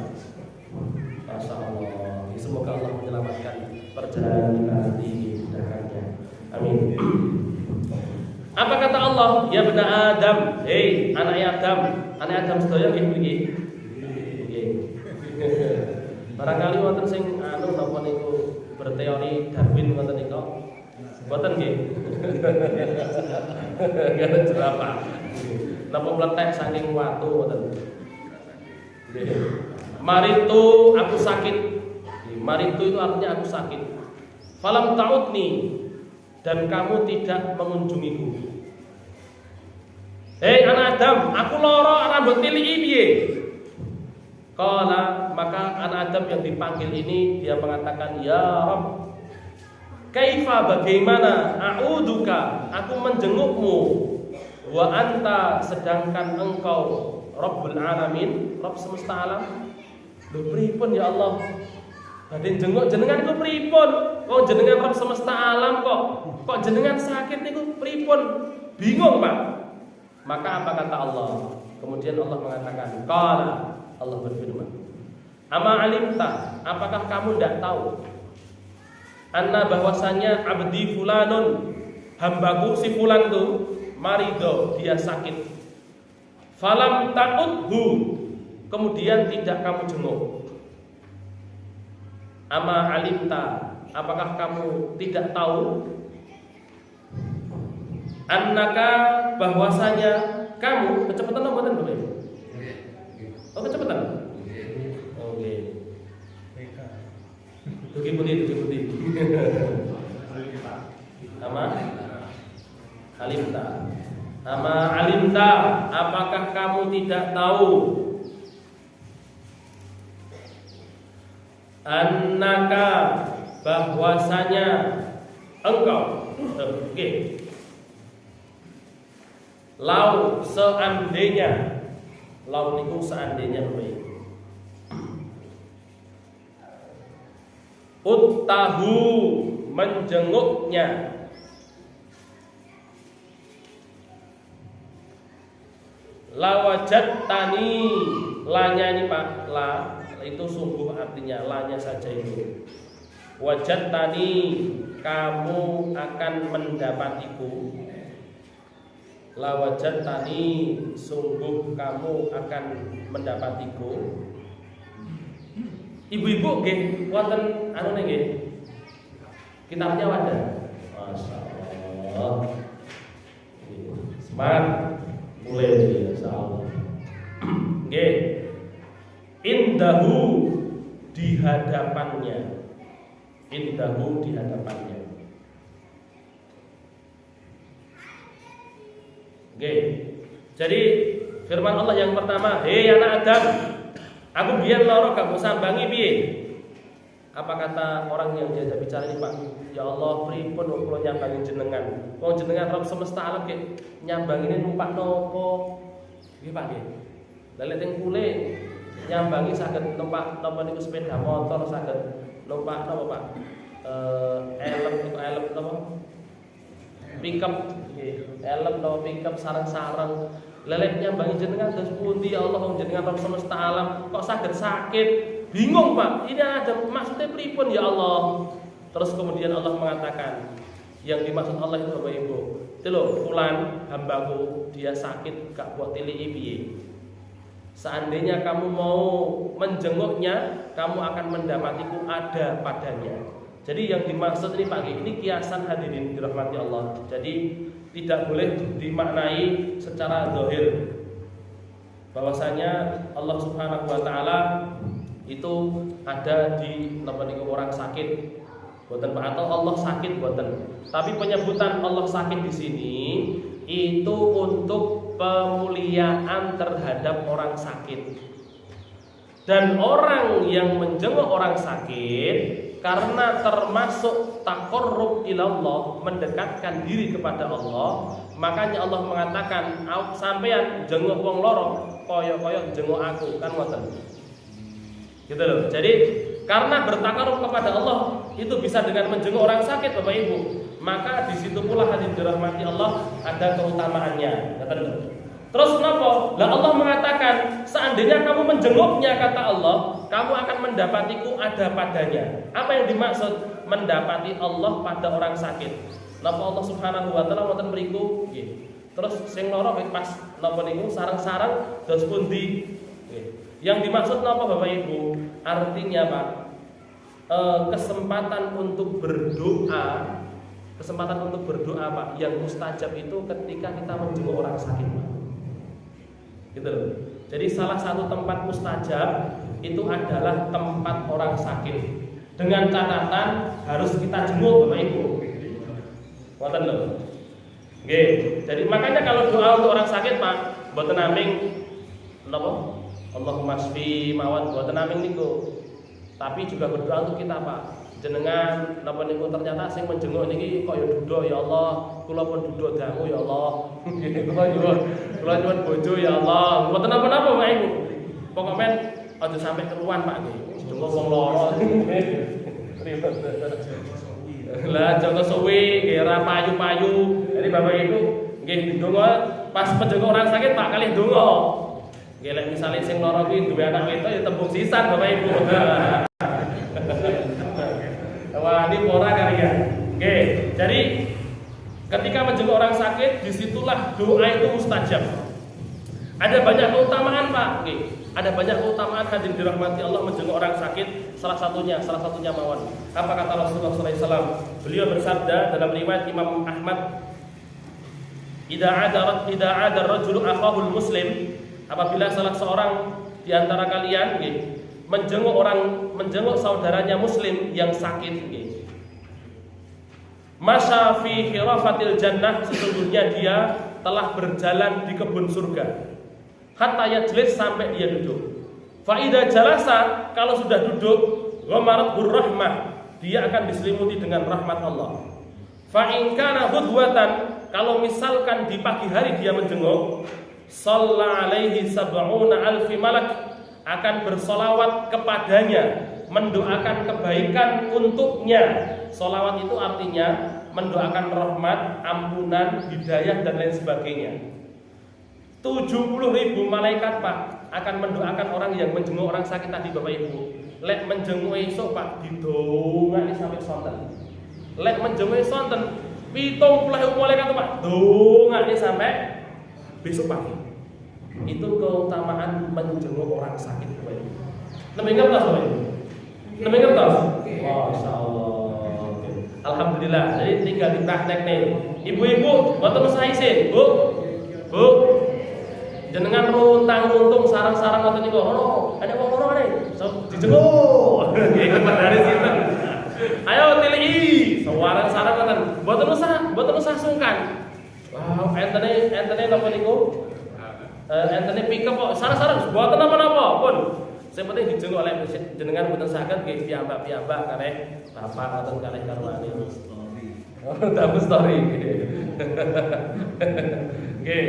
A: Masya Allah. Semoga Allah menyelamatkan perjalanan kita nanti mudahkannya. Amin. Apa kata Allah? Ya bani Adam, hei anak Adam sedaya nggih mriki. Nggih. Barangkali wonten sing napa niku berteori Darwin wonten niku. Mboten nggih. Gara jerapah. Napa meletek saking watu mboten. Maritu aku sakit. Maritu itu artinya aku sakit. Falam ta'udni dan kamu tidak mengunjungiku. Hei anak Adam, aku lara rambut tiliki piye? Qala maka anak Adam yang dipanggil ini dia mengatakan ya Rabb. Kaifa bagaimana a'uduka aku menjengukmu wa anta sedangkan engkau Rabbul Alamin, Rabb semesta alam. Lho pripun ya Allah? Badhe jenguk jenengan iku pripun? Wong jenengan Rabb semesta alam kok jenengan sakit niku pripun? Bingung, Pak. Maka apa kata Allah? Kemudian Allah mengatakan, qala Allah berfirman, ama alimta, apakah kamu tidak tahu? Anna bahwasanya abdi fulanun, hambaku si fulan itu marido, dia sakit. Falam ta'udhu, kemudian tidak kamu jenguk. Ama alimta, apakah kamu tidak tahu? Annaka bahwasanya kamu kecepatan apa mboten Bapak? Oh kecepatan. Oke. Dugi putih. Ama alimta, apakah kamu tidak tahu? Annaka bahwasanya engkau. Oke. Lau seandainya, lau niku seandainya baik. Uttahu menjenguknya. Lawajat tani, lanya ini Pak, la itu sungguh artinya lanya saja itu. Wajat tani, kamu akan mendapatiku. Lawajat tani, sungguh kamu akan mendapatiku. Ibu-ibu nggih wonten anu nggih. Kitabnya wadah. Masyaallah. Semangat mulai insyaallah. Nggih. Indahu di hadapannya. Indahu di hadapannya. Oke. Jadi firman Allah yang pertama, hei anak Adam, aku biyen lara gak mau sambangi piye? Apa kata orang yang diajak bicara ini, Pak? Ya Allah, pripun kula nyambangi jenengan. Wong jenengan Rabb semesta alam nggih nyambangine numpak nopo? Nggih, Pak nggih. Lah teng kule nyambangi saged numpak napa niku sepeda motor, saged numpak napa, Pak? Elem napa? Pickup nggih. Elem napa pickup sareng-sareng. Lelek nyambangi jenengan terus pundi ya Allah, wong jenengan Rabb semesta alam kok saged sakit? Bingung, Pak, ini ada maksudnya pripun ya Allah. Terus kemudian Allah mengatakan, yang dimaksud Allah itu Bapak Ibu, itu loh, fulan hambaku dia sakit gak buat tili piye. Seandainya kamu mau menjenguknya, kamu akan mendapatiku ada padanya. Jadi yang dimaksud ini Pak, ini kiasan hadirin dirahmati Allah. Jadi tidak boleh dimaknai secara zahir bahwasanya Allah Subhanahu wa taala itu ada di orang sakit, boten Pak, atau Allah sakit boten. Tapi penyebutan Allah sakit di sini itu untuk pemuliaan terhadap orang sakit. Dan orang yang menjenguk orang sakit karena termasuk taqarrub ilallah, mendekatkan diri kepada Allah, makanya Allah mengatakan sampeyan jenguk wong loro kaya-kaya jenguk aku, kan ngoten. Gitu loh. Jadi karena bertakarub kepada Allah itu bisa dengan menjenguk orang sakit, Bapak Ibu. Maka di situ pula hadirin dirahmati Allah ada keutamaannya. Terus kenapa? Lah Allah mengatakan seandainya kamu menjenguknya, kata Allah, kamu akan mendapatiku ada padanya. Apa yang dimaksud mendapati Allah pada orang sakit? Napa Allah Subhanahu wa taala wonten mriku nggih. Terus sing lara pas napa niku sareng-sareng dos pundi? Yang dimaksud apa Bapak Ibu? Artinya Pak, kesempatan untuk berdoa Pak yang mustajab itu ketika kita menjenguk orang sakit Pak. Gitu loh. Jadi salah satu tempat mustajab itu adalah tempat orang sakit. Dengan catatan harus kita jenguk Bapak Ibu. Ngoten lho. Nggih. Jadi makanya kalau doa untuk orang sakit Pak, mboten naming napa? Allahumma shfi mawat buatan naming niku. Tapi juga berdoa untuk kita Pak. Jenengan napa niku ternyata sing menjenguk niki kaya duda ya Allah, kula pun duda dangu ya Allah. Kula nyuwun bojo ya Allah. Mboten napa-napa Pak Ibu. Pokoke aja sampai keluhan Pak nggih. Jenguk wong lara. Lah jangan suwi nggih ra payu-payu. Jadi Bapak Ibu nggih ndonga pas menjenguk orang sakit Pak kalih ndonga. Gelek misalnya sing lara kuwi duwe anak wedok ya tembung sisan Bapak Ibu. Wah, ini ora kali ya. Oke, jadi ketika menjenguk orang sakit disitulah doa itu mustajab. Ada banyak keutamaan Pak. Oke, ada banyak keutamaan hadirin dirahmati Allah menjenguk orang sakit. Salah satunya mawon. Apa kata Rasulullah SAW? Beliau bersabda dalam riwayat Imam Ahmad, "Idza 'ada ar-rajulu akhahul muslim." Apabila salah seorang di antara kalian menjenguk saudaranya muslim yang sakit, masya fi khirafatil jannah, sesungguhnya dia telah berjalan di kebun surga. Hatta yajlis, sampai dia duduk. Fa idza jalasa, kalau sudah duduk, ghamarathu rahmah, dia akan diselimuti dengan rahmat Allah. Fa in kana ghudwatan, kalau misalkan di pagi hari dia menjenguk, shalla alaihi sab'una alfi malak, akan bersolawat kepadanya, mendoakan kebaikan untuknya. Solawat itu artinya mendoakan rahmat, ampunan, hidayah dan lain sebagainya. 70.000 malaikat Pak akan mendoakan orang yang menjenguk orang sakit tadi Bapak Ibu. Lek menjenguk esok Pak didongani sampai sonten. Lek menjenguk sonten 70.000 malaikat Pak dongani sampai besok pagi. Itu keutamaan menjenguk orang sakit Bapak Ibu. Nembe ngertos Bapak Ibu? Nembe ngertos? Masyaallah. Alhamdulillah. Jadi tinggal dipraktek nih. Ibu-ibu, mboten usah isin, Bu. Bu. Jenengan runtang-runtung sarang-sarang ngoten niku. Ono, ada wong loro nih. Dijenguk. Iki dari sinten? Ayo tilii. Sarang-sarang ngoten. Mboten usah sungkan. Wow, entene napa niku? Entene pick up kok sarang-sarang mboten napa-napa pun. Sing penting dijenguk oleh jenengan mboten saged nggih piyambak-piyambak kalih bapak atau kalih karwane. Oh, double story. Oke,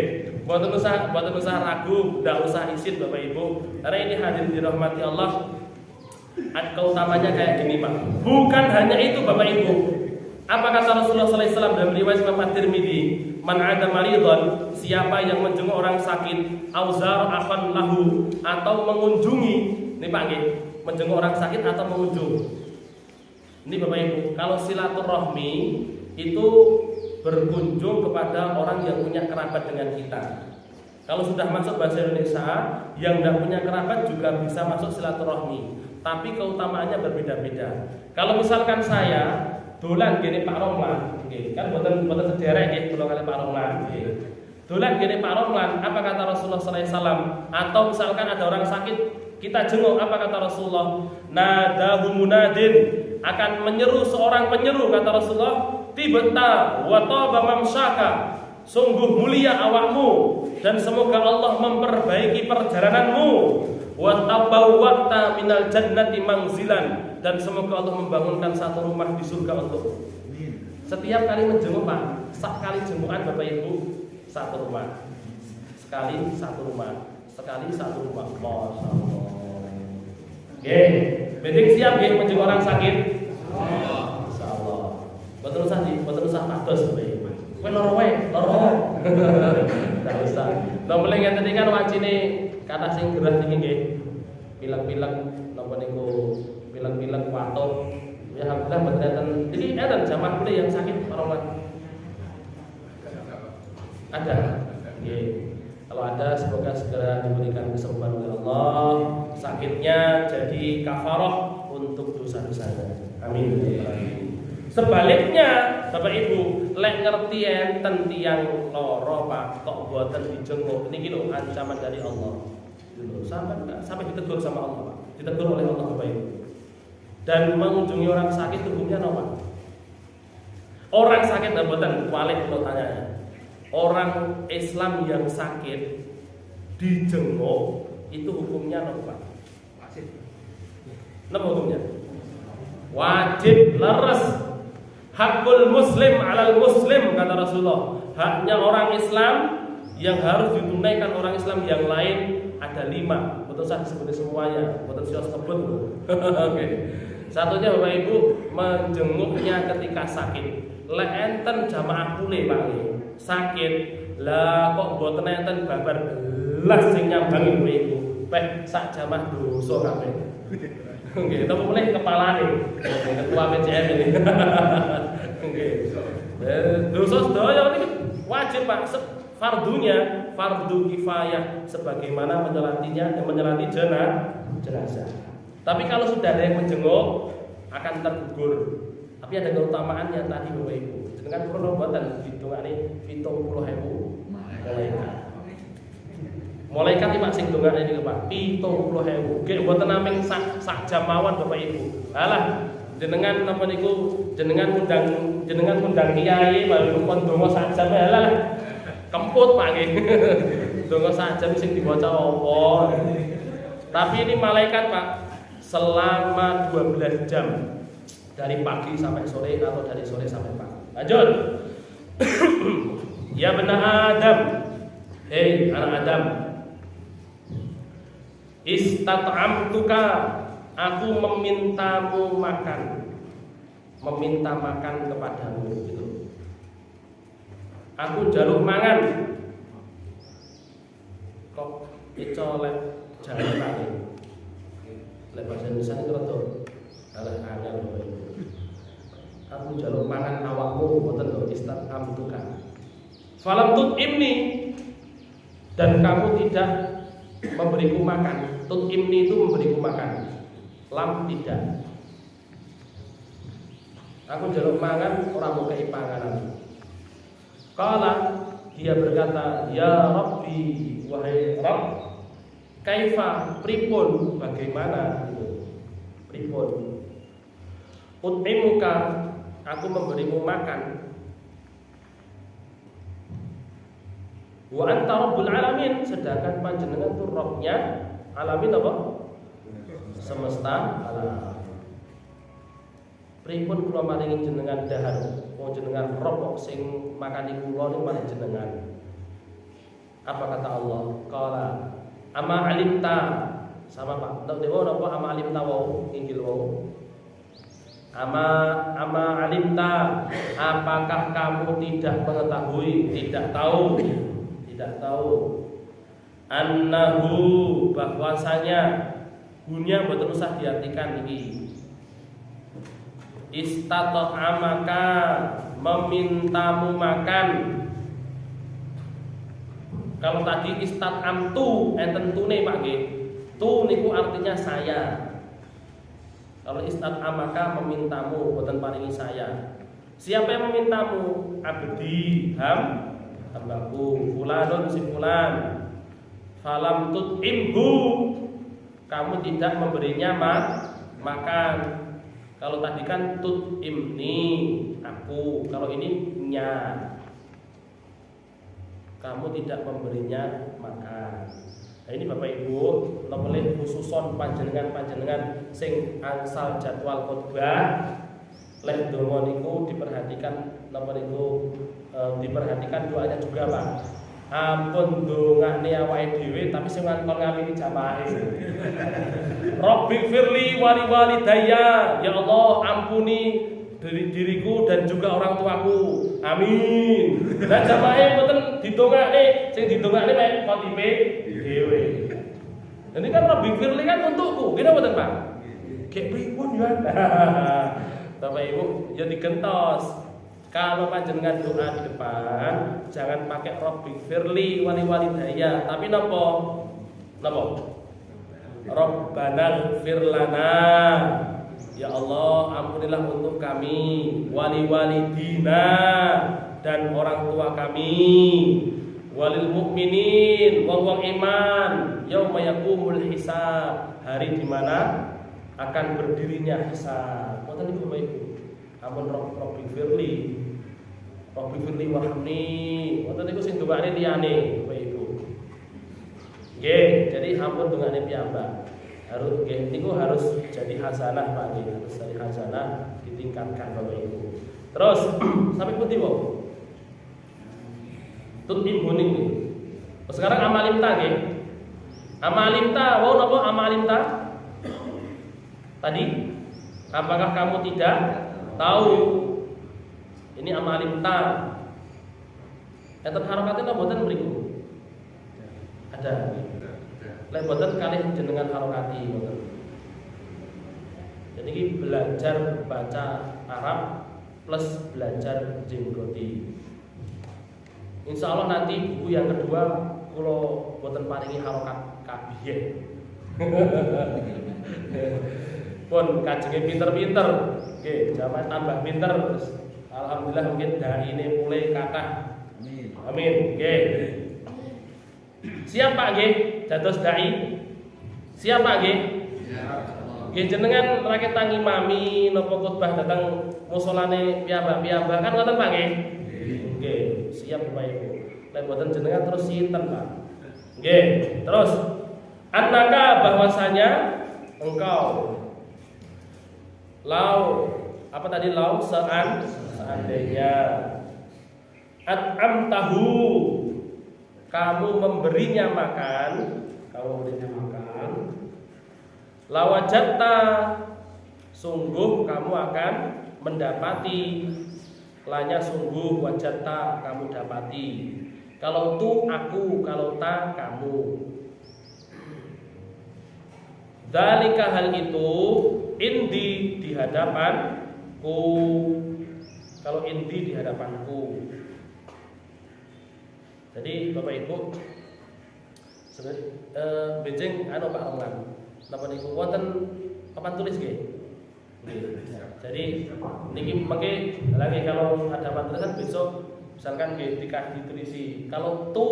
A: buatan usaha ragu, tidak usah izin Bapak Ibu. Karena ini hadirin dirahmati Allah. Keutamanya kayak gini Pak. Bukan hanya itu Bapak Ibu. Apa kata Rasulullah SAW dalam riwayat Imam At-Tirmidzi? Man 'ada maridhan, siapa yang menjenguk orang sakit, auzar akhan lahu, atau mengunjungi, ini Pak nggih, menjenguk orang sakit atau mengunjung. Ini Bapak Ibu, kalau silaturahmi itu berkunjung kepada orang yang punya kerabat dengan kita. Kalau sudah masuk bahasa Indonesia, yang tidak punya kerabat juga bisa masuk silaturahmi. Tapi keutamaannya berbeda-beda. Kalau misalkan saya dolan gini Pak Romlan, kan boten sederek nggih kula kali Pak Romlan. Dolan gini Pak Romlan, apa kata Rasulullah SAW? Atau misalkan ada orang sakit, kita jenguk, apa kata Rasulullah? Nadahu munadin, akan menyeru seorang penyeru, kata Rasulullah, tibta wa taba mamsyaka, sungguh mulia awakmu dan semoga Allah memperbaiki perjalananmu, wa tabawwa'ta minal jannati manzilan, dan semoga Allah membangunkan satu rumah di surga untukmu. Setiap kali menjenguk Pak, sekali jengukan Bapak Ibu satu rumah, sekali satu rumah, sekali satu rumah. Masya Allah. Oke, beding siap ya menjenguk orang sakit. Masya Allah. Betul usah pados Bapak Ibu. Kowe loro wae, loro. Enggak usah. Lah mulai ngeten iki kan wajine kata sing gerah niki nggih. Pilek-pilek napa niku pilek-pilek watuk. Ya alhamdulillah mboten enten. Iki enten jamaah kula yang sakit Pak. Ada. Nggih. Kalau ada semoga segera diberikan kesembuhan oleh Allah. Sakitnya jadi kafarah untuk dosa-dosanya. Amin. Sebaliknya, Bapak Ibu, lek ngerti enten tiyang lara Pak, kok boten dijenguk, niki lho ancaman dari Allah. Sampai ditegur sama Allah, Pak. Ditegur oleh Allah Bapak Ibu. Dan mengunjungi orang sakit hukumnya apa? Orang sakit boten kualik kula tanya. Orang Islam yang sakit dijenguk itu hukumnya apa? Wajib. Napa hukumnya? Wajib, leres. Hakul muslim alal muslim, kata Rasulullah. Haknya orang Islam yang harus ditunaikan orang Islam yang lain ada 5. Betul saya disebut semuanya, betul saya sebut. Oke. Satunya Bapak Ibu menjenguknya ketika sakit. Lek enten jamaah kule Pak sakit, lah kok mboten enten babar belas sing nyambangi Bapak Ibu. Peh sak jamaah dosa kabeh. Nggih, tapi mulai kepalane ketua PCM ini. Nggih. Dosa sedaya ini wajib Pak, fardunya fardu kifayah sebagaimana menyelati jenazah. Tapi kalau sudah ada yang menjenguk akan tergugur. Tapi ada keutamaannya tadi Bapak Ibu. Dengan kurang buatan ditungani 70.000 malaikat. Malaikat iki Pak sing dongane niku Pak 70.000. Nggih mboten namung sak jam mawon Bapak Ibu. Alah jenengan napa niku jenengan undang kiai baru kon donga sak jam alah kemput Pak nggih. Donga sak jam sing dibaca apa. Tapi ini malaikat Pak selama 12 jam dari pagi sampai sore atau dari sore sampai pagi. Lanjut. Ya benar Adam. Hei anak Adam. Istat'amtuka, aku memintamu makan. Meminta makan kepadamu gitu. Aku jaluk mangan. Kok ico lek jaluk mangan. Lek bahasa Indonesia iki rada alah angel lho. Aku jaluk mangan awakmu mboten lho istat'amtuka. Falam tut'imni, dan kamu tidak memberiku makan. Tut'imni itu memberiku makan. Lam tidak. Aku jaluk mangan ora mau kei panganan. Qala, dia berkata, ya Rabbi, wahai Rabb, kaifa, pripun, bagaimana gitu. Pripun. Ut'imuka, aku memberimu makan. Wa anta rabbul alamin, sedangkan panjenengan itu Rabbnya alamin apa? semesta alam. Pripun kula maringi jenengan dahar, wong jenengan ropok sing makani kula niku maring jenengan. Apa kata Allah? Qala ama alimta, sama Pak. Ndak dewo napa ama alimta wau inggil wau. Ama alimta, apakah kamu tidak mengetahui, tidak tahu annahu, bahwasanya dunia mboten usah diartikan iki. Istata'amaka, memintamu makan. Kalau tadi istat'amtu enten tune Pak nggih. Tu niku artinya saya. Kalau istat'amaka memintamu, mboten paringi saya. Siapa yang memintamu? Abdi, hambaku, fulanun si fulan. Falam tut'imhu, kamu tidak memberinya makan. Kalau tadi kan tut'imni, aku. Kalau ini nya, kamu tidak memberinya makan. Nah ini Bapak Ibu, nomoleh khususon panjenengan sing angsal jadwal khotbah, leh donga niku diperhatikan napa niku diperhatikan doanya juga Pak. Ampun dongane awake dhewe tapi sing kon ngamini jamaah. Rabbi firli wali walidayya, ya Allah ampuni diriku dan juga orang tuaku. Amin. Lah jamaah mboten didongakne, sing didongakne mek khotibe dhewe. Ini kan Rabbi firli kan untukku, kira mboten Pak? Gek pripun ya? Bapak Ibu ya digentos. Kalau panjenengan doa di depan, jangan pakai Rabbi firli wali walidayya, tapi napa? Rabbana firlana, ya Allah ampunilah untuk kami, wali walidina, dan orang tua kami, walil mukminin, wong iman, yauma yaqumul hisab, hari di mana akan berdirinya hisab. Mboten niku Bapak Ibu. Ampun Rabbi firli, Rabbi firli warhamni. Mboten niku sing doane liyane Bapak Ibu. Nggih, jadi ampun dongane piyambak. Harus nggih niku harus jadi hasanah Pak nggih, harus jadi hasanah ditingkatkan Bapak Ibu. Terus sampai pundi wae? Tut'imhu niku. Sekarang amalimta nggih. Amalimta, wau napa amalimta? Tadi apakah kamu tidak tahu? Ini amalimta. Enten harokatnya mboten mriku. Ada. Lek mboten kalih jenengan harokati mboten. Jadi ini belajar baca Arab plus belajar jenggoti. Insya Allah nanti buku yang kedua kalau mboten paringi harokat kabeh. Pun kajenge pinter-pinter. Nggih, zaman tambah pinter. Alhamdulillah mungkin dari ini mulai kathah. Amin. Amin. Nggih. Siap Pak nggih dados dai? Siap Pak nggih? Siap. Nggih jenengan rakyat ngimami napa khotbah datang musolane piyambak-piyambak kan ngoten Pak nggih? Nggih, siap Bapak Ibu. Lek mboten jenengan terus sinten Pak? Nggih, terus annaka bahwasanya engkau lau apa tadi lau seandainya at'amtahu kamu memberinya makan, lawajatta sungguh kamu akan mendapati, lanya sungguh, wajatta kamu dapati. Kalau tu aku, kalau ta kamu. Dzalika hal itu indi di hadapanku. Kalau indi di hadapanku. Jadi Bapak Ibu benjing anu Pak Romlan. Napa niku wonten papan tulis nggih? Jadi niki mengke lagi kalau ada papan besok misalkan nggih ditulisi kalau tu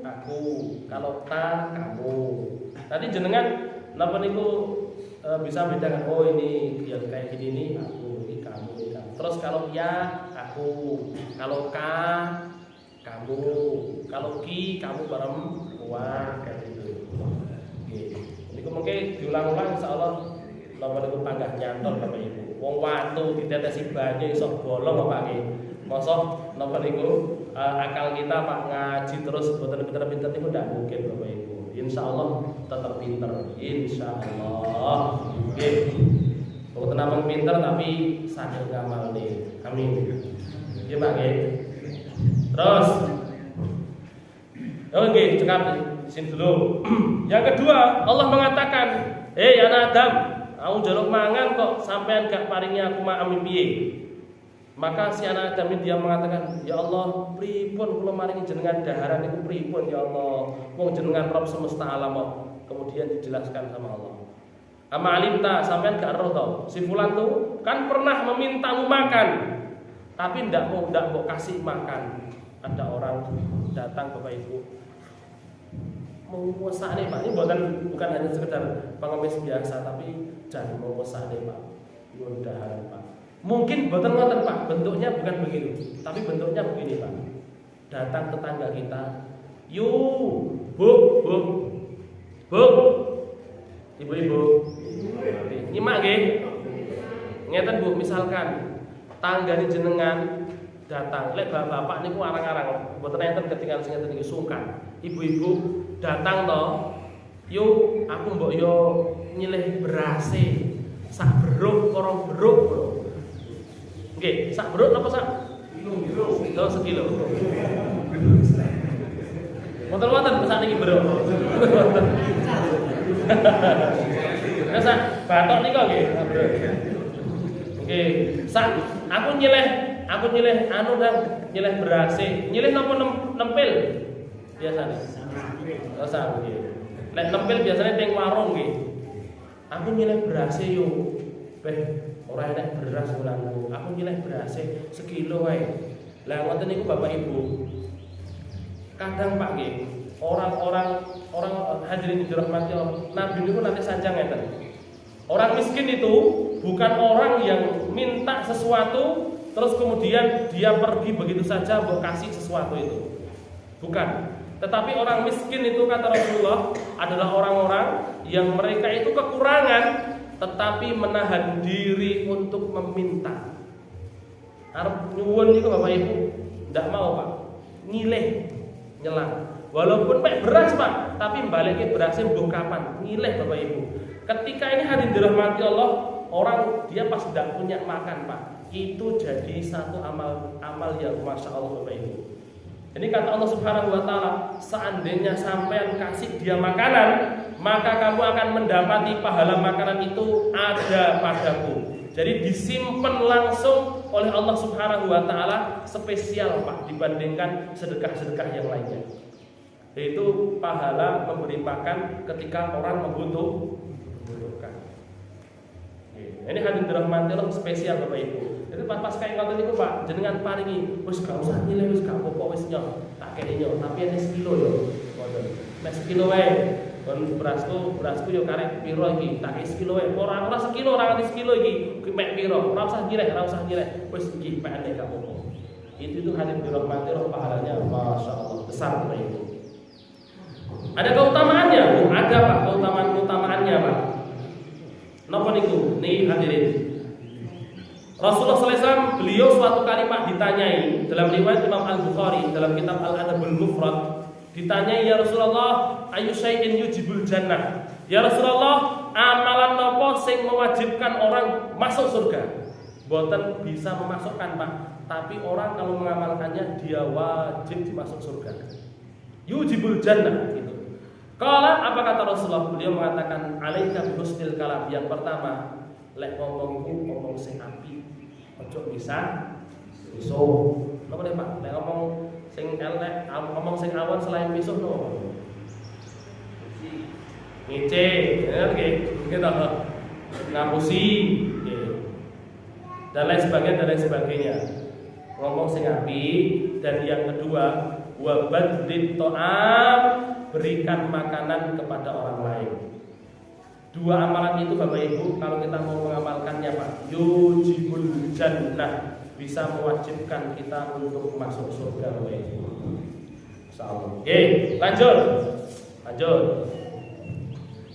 A: aku, kalau ta kamu. Nanti jenengan napa niku bisa bedakan oh ini yang kayak gini nih aku, ini kamu, ini kamu. Terus kalau ya aku, kalau ka kamu, kalau ki kamu perempuan kayak gitu. Ini mungkin diulang-ulang insyaallah napa niku panggah nyantol Bapak Ibu. Wong watu ditetesi banyu iso bolong Pak nggih. Mosok napa niku akal kita Pak ngaji terus boten pinter-pinter niku ndak mungkin Bapak Ibu. Insyaallah tetap pinter. Insyaallah. Nggih. Boten namung pinter tapi sadar ngamalne. Amin. Nggih Pak nggih. Terus oke, cekap sini dulu. Yang kedua, Allah mengatakan, anak Adam, aku jaluk mangan kok sampean gak paringi aku maam piye?" Maka si anak Adam ini dia mengatakan, "Ya Allah, pripun kula maringi jenengan daharan niku pripun ya Allah? Wong jenengan Rabb semesta alam kok." Kemudian dijelaskan sama Allah. "Ama alimta, sampean gak ero to? Si fulan tuh kan pernah memintamu makan, tapi ndak mau kasih makan." Ada orang datang Bapak Ibu mau puasane Pak, ini bukan hanya sekedar pengemis biasa, tapi jangan mau puasane Pak, mudahan Pak. Mungkin boten ngoten Pak, bentuknya bukan begitu, tapi bentuknya begini Pak. Datang tetangga kita, "Yuk, Bu, ibu-ibu, nyimak nggih. Ngeten Bu, misalkan tanggane jenengan datang, lek bapak niku arang-arang, mboten enten ketinggalan sing ngeten iki sungkan. Ibu-ibu datang to, "Yuk, aku mbok yo nyilih berase sak beruk korong beruk lho." Nggih, sak beruk napa sak? Kilo. Sekilo. Wonten sak niki beruk. Nah, sak batok nika nggih, sak beruk. Nggih, sak aku nyilih anu dan nyilih berase. Nyilih napa nempel? Biasane. Rasa nggih. Lek nempel biasanya teng warung nggih. Aku nyilih berase yo. Ora enek beras wulanku. Aku nyilih berase sekilo wae. Lah ngoten niku Bapak Ibu. Kadang Pak nggih, orang hadirin dirahmati Allah. Nabi niku nanti sanjang ngeten. Orang miskin itu bukan orang yang minta sesuatu terus kemudian dia pergi begitu saja untuk kasih sesuatu itu. Bukan. Tetapi orang miskin itu kata Rasulullah adalah orang-orang yang mereka itu kekurangan tetapi menahan diri untuk meminta. Arep nyuwun niku Bapak Ibu ndak mau Pak. Nyilih, nyelang. Walaupun mek beras Pak, tapi baliknya berasnya mbuh kapan? Nyilih Bapak Ibu. Ketika ini hadirin dirahmati Allah, orang dia pas tidak punya makan Pak, itu jadi satu amal yang masya Allah Bapak Ibu. Ini kata Allah Subhanahu Wa Taala, seandainya sampean kasih dia makanan, maka kamu akan mendapati pahala makanan itu ada padaku. Jadi disimpan langsung oleh Allah Subhanahu Wa Taala spesial Pak dibandingkan sedekah-sedekah yang lainnya. Yaitu pahala memberi makan ketika orang membutuhkan. Ini hadirin dirahmati Allah spesial Bapak Ibu. Jadi pas kayak ngoten niku Pak, jenengan paringi, wis gak usah nyilih, wis gak apa-apa wis nyok, tak kene nyok, tapi ene sekilo yo. Ngoten. Nek sekilo wae. Kon berasku yo karek piro iki? Tak sekilo wae. Ora sekilo, ora nganti sekilo iki. Mek piro? Ora usah nyilih. Wis iki mek nek gak apa-apa. Itu hadirin dirahmati Allah pahalanya masyaallah besar Bapak Ibu. Ada keutamaannya, Bu. Ada Pak, keutamaannya Pak. Napa niku? Nih hadirin. Rasulullah SAW beliau suatu kali Pak ditanyai dalam riwayat Imam Al-Bukhari dalam kitab Al-Adabul Mufrad, ditanyai, "Ya Rasulullah, ayu syai'in yujibul jannah?" Ya Rasulullah, amalan napa sing mewajibkan orang masuk surga? Boten bisa memasukkan Pak, tapi orang kalau mengamalkannya dia wajib dimasuk surga. Yujibul jannah gitu. Kalau apa kata Rasulullah? Beliau mengatakan, "Alaika bihusnil kalam." Yang pertama, lek ngomong sing apik, ojo bisa misuh. Napa Pak? Lek ngomong sing elek, ngomong sing awan selain misuh no. Ngece, nggih, gitu. Ngapusi, nggih. Dan lain sebagainya. Ngomong sing apik, dan yang kedua, wa badlit ta'am, berikan makanan kepada orang lain. Dua amalan itu Bapak Ibu kalau kita mau mengamalkannya Pak, yujibul jannah, bisa mewajibkan kita untuk masuk surga Bapak Ibu. Insyaallah. Oke, lanjut.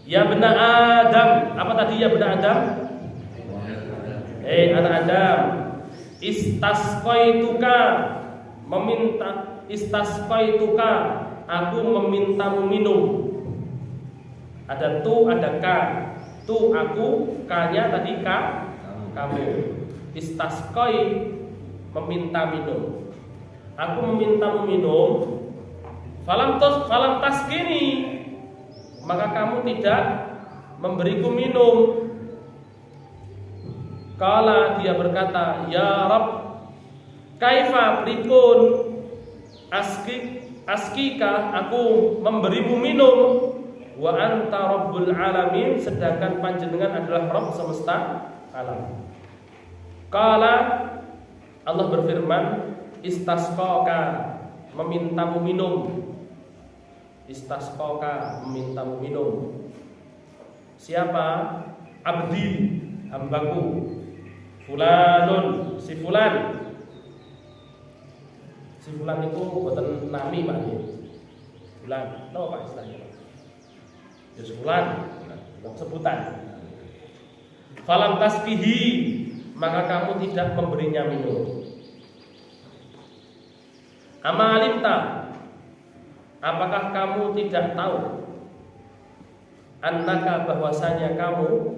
A: Ya bena Adam, apa tadi ya bena Adam? Anak Adam, istasqaituka, meminta, istasqaituka, aku memintamu minum. Ada tu, ada ka. Tu aku, ka-nya tadi ka, kamu. Istasqai, meminta minum. Aku memintamu minum. Falam taskini, maka kamu tidak memberiku minum. Kala dia berkata, ya Rabb, kaifa pripun askika, aku memberimu minum, wa anta rabbul alamin, sedangkan panjenengan adalah Rabb semesta alam. Kala Allah berfirman, istasqaka, memintamu minum. Istasqaka, memintamu minum. Siapa? Abdi, hambaku. Fulanun, si fulan. Si fulan itu boten nami Pak. Fulan, tahu Pak istilahnya? Ya fulan, sebutan. Falam taskihi, maka kamu tidak memberinya minum. Ama alimta, apakah kamu tidak tahu? Annaka, bahwasanya kamu,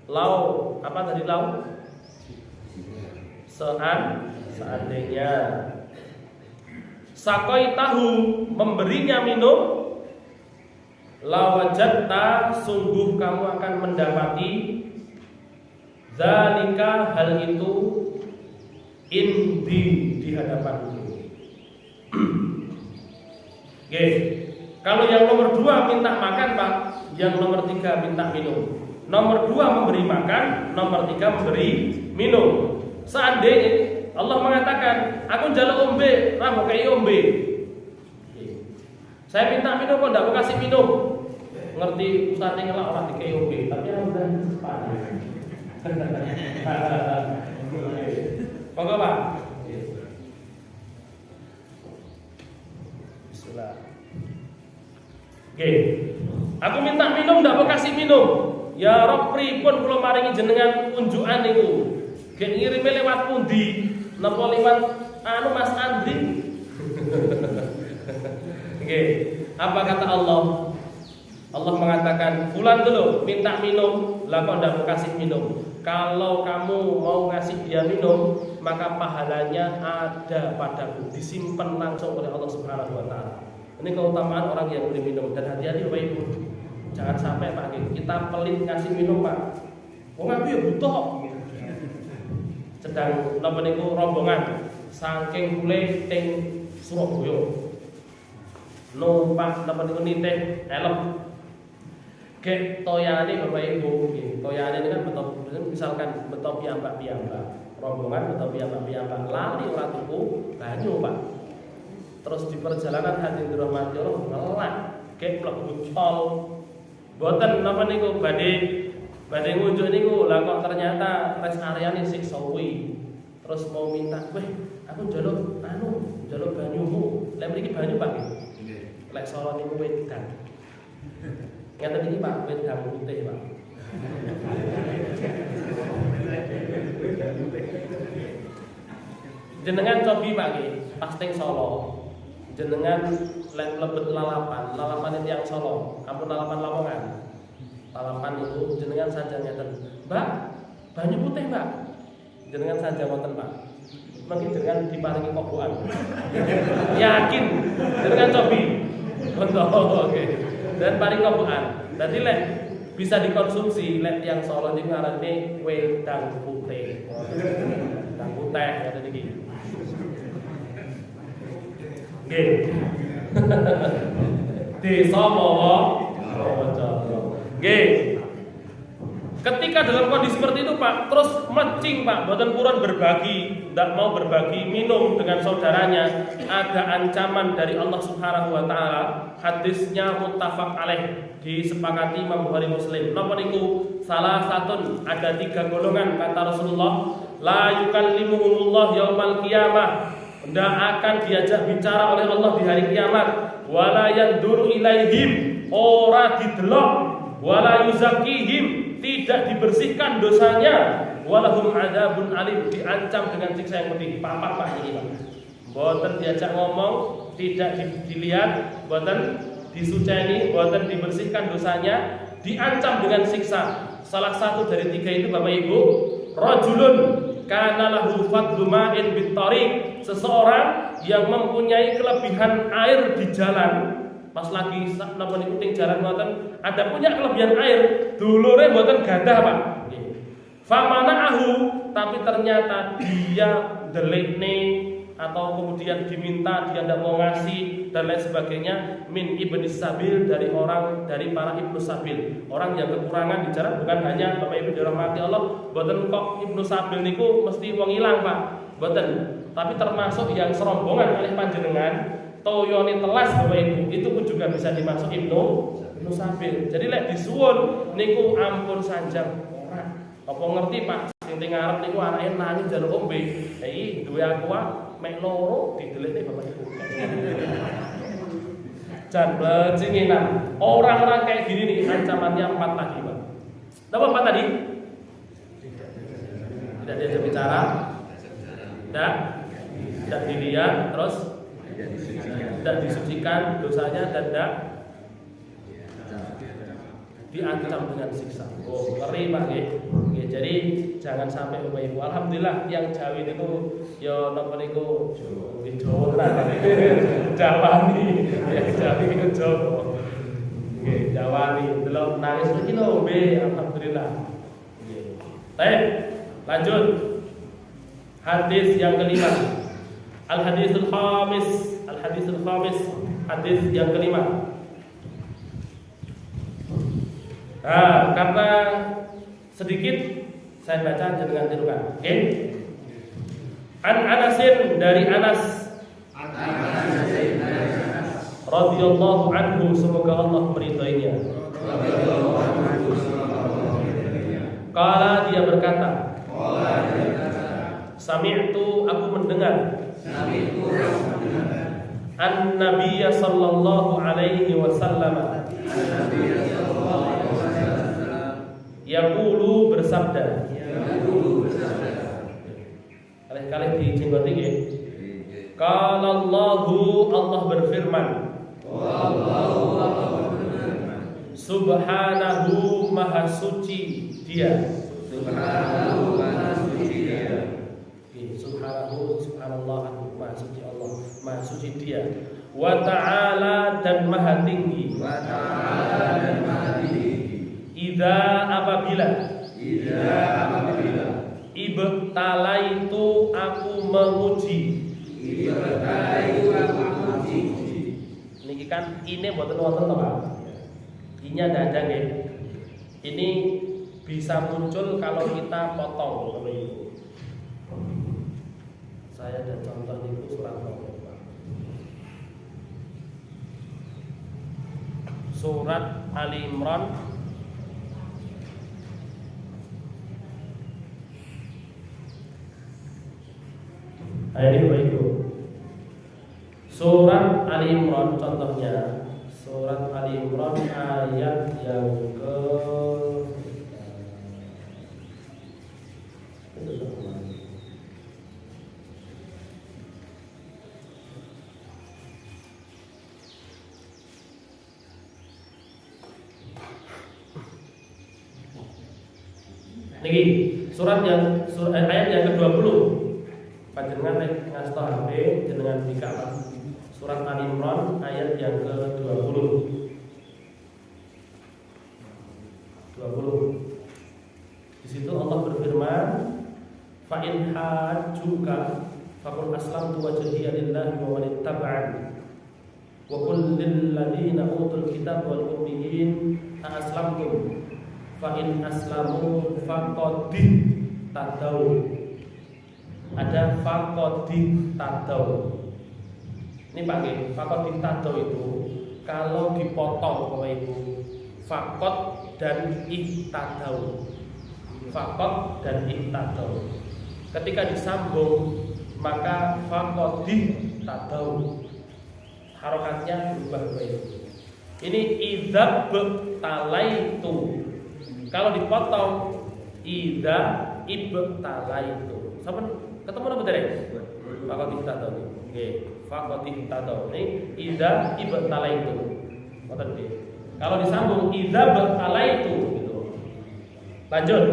A: lau, apa tadi lau? Seandainya sakoi tahu, memberinya minum, lawajatta, sungguh kamu akan mendapati zalika, hal itu, di hadapanku. Oke, kalau yang nomor 2 minta makan Pak, yang nomor 3 minta minum. Nomor 2 memberi makan, nomor 3 memberi minum. Seandainya Allah mengatakan, aku njaluk ombe, ra mbok kei ombe. Saya minta minum kok ndak mau kasih minum. Ngerti ustaze ngelak ora dikei ombe, tapi ora udah cepat. Monggo Pak. Bismillah. Oke. Aku minta minum ndak mau kasih minum. Ya Rabb, pripun kula maringi jenengan unjukan niku? Gen ngirime lewat pundi? Napa lewat Mas Andri? Oke. Apa kata Allah? Allah mengatakan, "Fulan dulu minta minum, lah kok ndak mau kasih minum. Kalau kamu mau ngasih dia minum, maka pahalanya ada padaku, disimpan langsung oleh Allah Subhanahu wa taala." Ini keutamaan orang yang beri minum. Dan hati-hati Bapak Ibu, jangan sampai Pak kita pelit ngasih minum Pak. Wong aku ya butuh. Sedang napa niku rombongan saking kule teng Surabaya. Numpak napa niku nitih elep. Gek toyane Bapak Ibu, toyane ini kan beto, misalkan beto piyambak-piyambak, rombongan beto piyambak-piyambak, lali ora tuku banyu Pak. Terus di perjalanan hati dirahmati Allah ngelak, gek mlebu tol. Boten napa niku badhe ngunjuk niku, lah kok ternyata rest areane sik suwi. Terus mau minta, "Weh, aku njaluk njaluk banyumu." Lek mriki banyu Pak nggih. Lek Solo niku wedan. Ngeten iki Pak, wedang putih Pak. Jenengan cobi Pak nggih, pas teng Solo. Jenengan lek mlebet lalapan itu yang Solo, ampun lalapan Lamongan. Lalapan itu jenengan saja ngeten, "Mbak, banyu putih Mbak." Jenengan saja ngoten Pak. Mungkin jenengan diparingi kobokan. Yakin, jenengan cobi. Oke. Dan paring kobokan. Dadi lek bisa dikonsumsi, lek yang Solo niku ngarane wedang putih. Wedang putih ngoten iki. Nggih. Desa Mawa Jaya. Nggih. Ketika dalam kondisi seperti itu Pak, terus mecing Pak, mboten purun berbagi, tidak mau berbagi minum dengan saudaranya, ada ancaman dari Allah Subhanahu wa taala. Hadisnya muttafaq alaih, disepakati Imam Bukhari Muslim. Napa niku? Salah satu, ada 3 golongan kata Rasulullah, la yukallimuhumullah yaumal qiyamah. Tidak akan diajak bicara oleh Allah di hari kiamat. Wala yanduru ilaihim, ora didelok wala yuzakihim, tidak dibersihkan dosanya, walahum adzabun alim, diancam dengan siksa yang pedih. Papat Pak ini Pak. Mboten diajak ngomong, tidak dilihat, mboten disuceni, mboten dibersihkan dosanya, diancam dengan siksa. Salah satu dari tiga itu Bapak Ibu, rajulun kana lahu fadlu ma'in bittariq, seseorang yang mempunyai kelebihan air di jalan. Pas lagi napa niku teng jalan ngoten ada punya kelebihan air, dulure mboten gadah Pak. Famana'ahu, tapi ternyata dia delikne atau kemudian diminta dia tidak mau ngasih dan lain sebagainya, min ibni sabil, dari para ibnu sabil, orang yang kekurangan di jalan. Bukan hanya Bapak Ibu dirahmati Allah, boten kok ibnu sabil niku mesti wong ilang Pak, boten, tapi termasuk yang serombongan oleh panjenengan toyone telas Bapak Ibu, itu pun juga bisa dimasuk ibnu sabil. Jadi lek disuwun niku ampun sanjang ora. Apa ngerti Pak, sing teng ngarep niku anake nangis njaluk ombe. Iki duwe aqua mek loro didelikne Bapak Ibu. Jan bajingan. Orang-orang kayak gini nih ancamannya 4 lagi, Pak. Apa 4 tadi? Tidak diajak bicara. Tidak dilihat, terus tidak disucikan dosanya, dan tidak diancam dengan siksa. Oh, ngeri Pak nggih. Jadi jangan sampai Bapak Ibu. Alhamdulillah yang Jawi itu ya napa niku Jawa lah. Jawani, yang Jawi itu Jawa. Nggih, Jawani. Delok nangis iki lho, B. Alhamdulillah. Nggih. Baik, lanjut. Hadis yang kelima. Al-hadisul khamis. Al-hadisul khamis. Hadis yang kelima. Nah, karena sedikit saya baca dengan tirukan. Oke. An Anasin, dari Anas radhiyallahu anhu, semoga Allah meridhoinya. Qala, dia berkata, sami'tu, aku mendengar, an-nabiyya sallallahu alaihi wasallam yaqulu, bersabda. Kali-kali dijenggot nggih. Qala Allahu, Allah berfirman. Subhanahu, maha suci dia. Subhanahu, subhanallah, maha suci Allah, maha suci dia. Wa ta'ala, dan maha tinggi. Idza, apabila ibtalaitu, aku menguji. Niki kan ini mboten wonten to Pak. Inya ndak ada nggih. Ini bisa muncul kalau kita potong Bapak Ibu. Saya ada contoh niku surat Al-Baqarah. Surat Ali Imran ayat ini Bapak Ibu. Surat Ali Imran contohnya, surat Ali Imran ayat yang ke niki ayat yang ke-20. Panjenengan nek ngasta HP jenengan dikapan. Surat Ali Imran ayat yang ke-20. 20. Di situ Allah berfirman, fa in hajjuka faqul aslamtu wajhiya lillahi wa man ittaba'ani wa qul lil ladzina utul kitab wal ummiyin a aslamtum fa in aslamu faqad tadaw. Ada faqad tadaw. Ini Pak nggih, faqad tadaw itu kalau dipotong Bapak Ibu, faqad dan ihtadaw. Faqad dan ihtadaw. Ketika disambung maka faqad tadaw. Harokatnya berubah Bapak Ibu. Ini idza talaitu. Kalau dipotong idza ibtalaitu. Sampeyan ketemu apa tadi? Faqatih tadau. Nggih, faqatih tadau. Ini idza ibtalaitu. Ngoten nggih. Kalau disambung idza ibtalaitu gitu. Lanjut.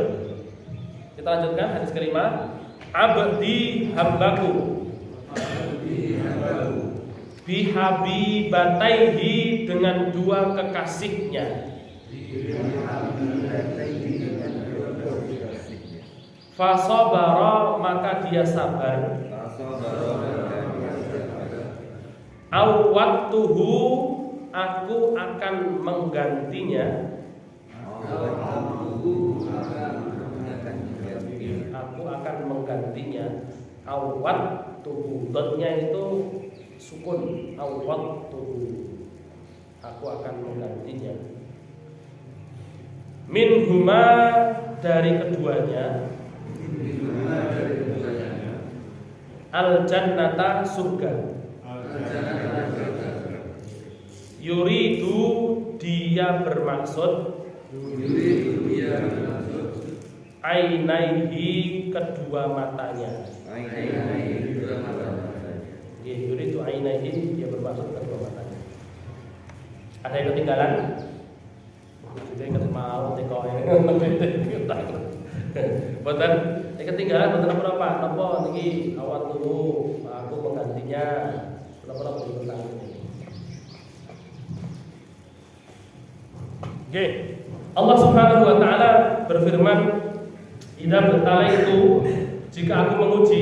A: Kita lanjutkan hadis kelima. Abdi hambaku. Bihabibataihi dengan dua kekasihnya. Fasabara maka dia sabar. Awwatuhu aku akan menggantinya. Aku akan menggantinya. Awwatuhu dotnya itu sukun. Awwatuhu aku akan menggantinya. Minhuma dari keduanya. Al-jannata surga. Yuridu dia bermaksud. Ainaihi kedua matanya. Yuridu ainaihi dia bermaksud kedua matanya. Ada yang ketinggalan? Jadi ingat mau teko boten ketinggalan boten apa-apa. Napa niki awat dulu aku menggantinya. Napa-napa diulang. Oke. Allah Subhanahu wa taala berfirman, "Idza itu jika aku menguji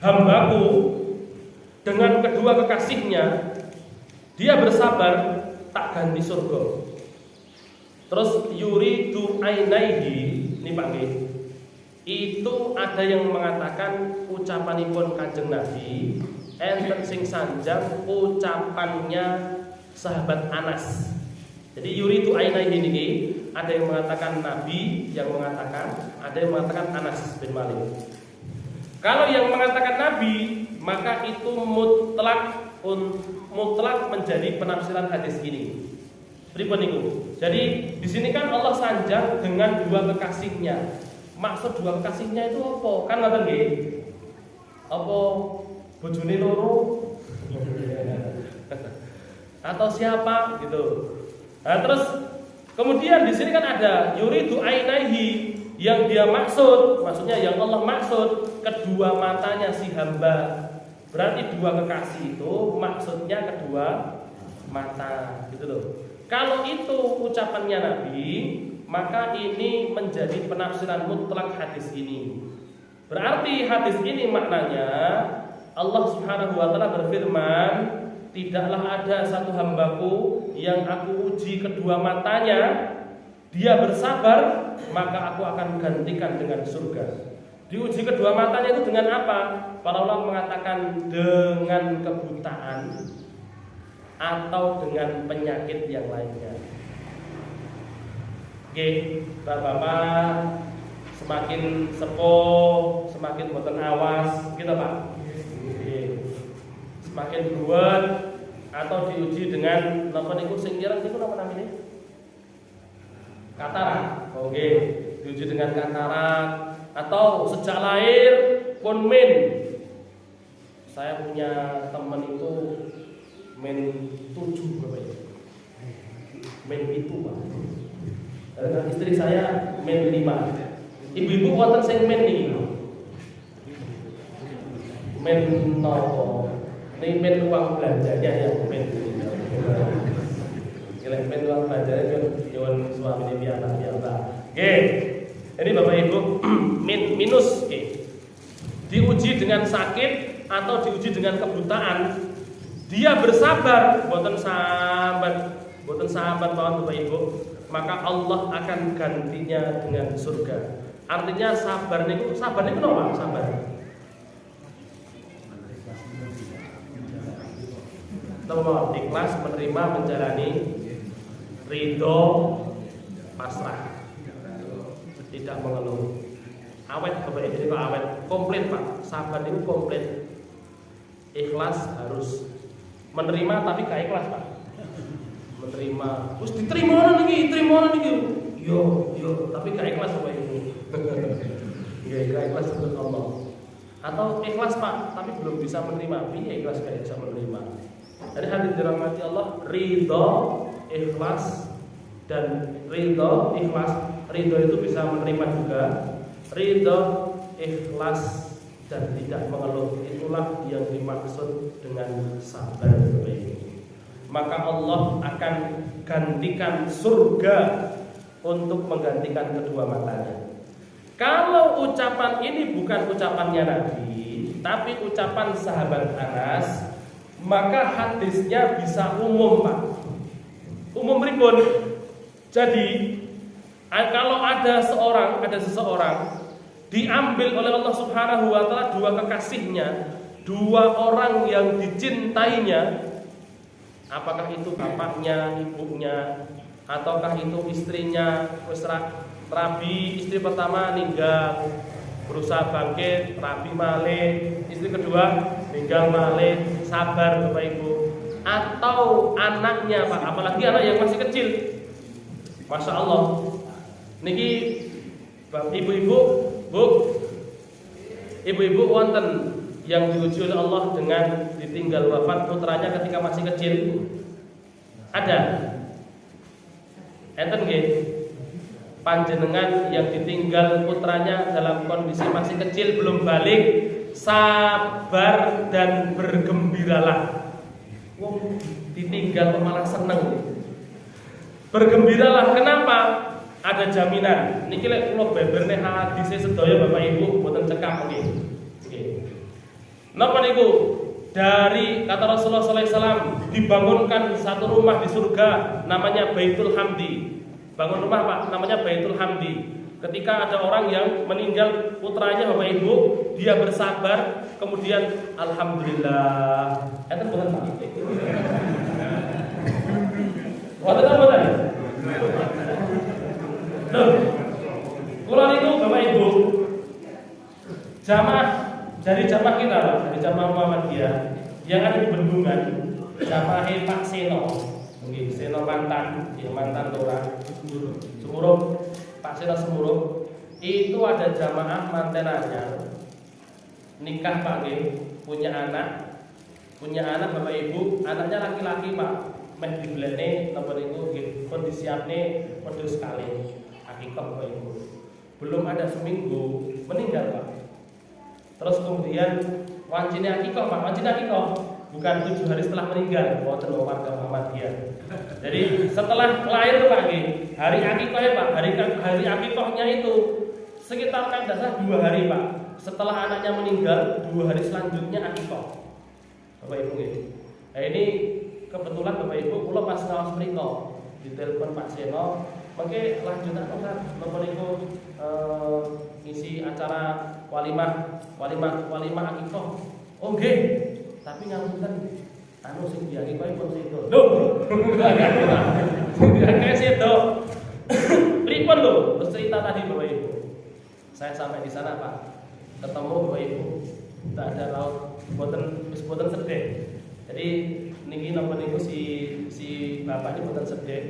A: hambaku dengan kedua kekasihnya, dia bersabar, tak ganti surga." Terus yuridu ainaihi, ini Pak nggih. Itu ada yang mengatakan ucapanipun Kanjeng Nabi enten sing sanjang ucapannya sahabat Anas. Jadi yuridu ainaihi niki ada yang mengatakan Nabi, yang mengatakan, ada yang mengatakan Anas bin Malik. Kalau yang mengatakan Nabi, maka itu mutlak menjadi penafsiran hadis ini. Pripun niku? Jadi di sini kan Allah sanjang dengan dua kekasihnya. Maksud dua kekasihnya itu apa? Kan ngoten nggih. Apa bojone loro? Atau siapa gitu. Nah, terus kemudian di sini kan ada yuridu ainaihi yang dia maksudnya yang Allah maksud kedua matanya si hamba. Berarti dua kekasih itu maksudnya kedua mata gitu loh. Kalau itu ucapannya Nabi, maka ini menjadi penafsiran mutlak hadis ini. Berarti hadis ini maknanya Allah Subhanahu wa taala berfirman, tidaklah ada satu hambaku yang aku uji kedua matanya, dia bersabar, maka aku akan gantikan dengan surga. Diuji kedua matanya itu dengan apa? Para ulama mengatakan dengan kebutaan atau dengan penyakit yang lainnya. Oke, Bapak-bapak semakin sepuh, semakin boten awas, gitu Pak. Oke. Semakin buat atau diuji dengan napa niku sing kirang niku napa namanya? Katarak. Oke, diuji dengan katarak atau sejak lahir pun min. Saya punya teman itu men 7 berapa ya? Men 7 Pak. Dan istri saya men 5. Ibu-ibu wonten sing men niki. Men nopo? Ini men uang belanjanya yang men. Kalau men uang belanjanya kan nyuwun suami dia anak ya Pak. Oke. Ini Bapak Ibu minus oke. Diuji dengan sakit atau diuji dengan kebutaan. Dia bersabar, boten sahabat kawan Bapak Ibu, maka Allah akan gantinya dengan surga. Artinya sabar niku napa? Sabar. Teman ikhlas menerima menjalani ridho pasrah. Tidak mengeluh. Awet Bapak Ibu itu awet, komplit Pak. Sabar itu komplit. Ikhlas harus menerima tapi gak ikhlas Pak. Menerima, terus diterima niki, yo, tapi gak ikhlas Bapak Ibu. Gak ikhlas untuk Allah. Atau ikhlas Pak, tapi belum bisa menerima. Piye ikhlas gak bisa menerima? Jadi hadirin dirahmati Allah, ridho, ikhlas dan ridho, ikhlas. Ridho itu bisa menerima juga. Ridho, ikhlas dan tidak mengeluh, itulah yang dimaksud dengan sabar Bapak Ibu. Maka Allah akan gantikan surga untuk menggantikan kedua matanya. Kalau ucapan ini bukan ucapannya Nabi, tapi ucapan sahabat Anas, maka hadisnya bisa umum Pak. Umum ribun. Jadi kalau ada seseorang diambil oleh Allah Subhanahu wa taala dua kekasihnya, dua orang yang dicintainya, apakah itu bapaknya, ibunya, ataukah itu istrinya, rabi istri pertama meninggal, berusaha bangkit, rabi malih, istri kedua meninggal malih, sabar Bapak Ibu. Atau anaknya Pak, apalagi anak yang masih kecil. Masya Allah. Niki ibu-ibu, Bu, ibu-ibu wonten yang diuji oleh Allah dengan ditinggal wafat putranya ketika masih kecil? Ada? Enten nggih? Panjenengan yang ditinggal putranya dalam kondisi masih kecil belum balik, sabar dan bergembiralah. Wong ditinggal malah seneng. Bergembiralah, kenapa? Ada jaminan. Niki lek kula beberne hadise sedaya Bapak Ibu mboten cekap nggih. Nggih. Napa niku? Dari kata Rasulullah sallallahu alaihi wasallam dibangunkan satu rumah di surga namanya Baitul Hamdi. Bangun rumah Pak namanya Baitul Hamdi. Ketika ada orang yang meninggal putranya Bapak Ibu, dia bersabar, kemudian alhamdulillah. Enten boten Pak. Wonten apa tadi? Loh, kula niku Bapak Ibu jamaah dari jamaah kita, dari jamaah Muhammadiyah yang ada di Bendungan, jamaah Pak Seno, nggih Seno mantan, ya mantan Lurah Semuruh, Pak Seno Semuruh, itu ada jamaah mantenanya nikah Pak nggih, punya anak Bapak Ibu, anaknya laki-laki Pak, meh dibelene napa niku nggih pun disiapne wedhus sekali. Akikah Bapak Ibu. Belum ada seminggu meninggal Pak. Terus kemudian wancine akikah Pak, wancine akikah bukan 7 hari setelah meninggal, wonten warga Muhammadiyah. Jadi setelah lahir Pak nggih, hari akikah ya Pak, hari akikahnya itu sekitar kan dasar 2 hari Pak. Setelah anaknya meninggal, 2 hari selanjutnya akikah. Bapak Ibu nggih. Nah ini kebetulan Bapak Ibu kula pas ngaos mriko ditelepon Pak Seno. Oke, lanjutan Ustaz, napa niku ngisi acara walimah akikah. Oh nggih. Tapi ngapunten anu sing diakikah pun sedo. Lho, agak sedo. Pripun lho? Terus cerita tadi Bapak Ibu. Saya sampai di sana Pak. Ketemu Bapak Ibu. Tak ada raut boten sedih. Jadi niki napa niku si bapak ini boten sedih.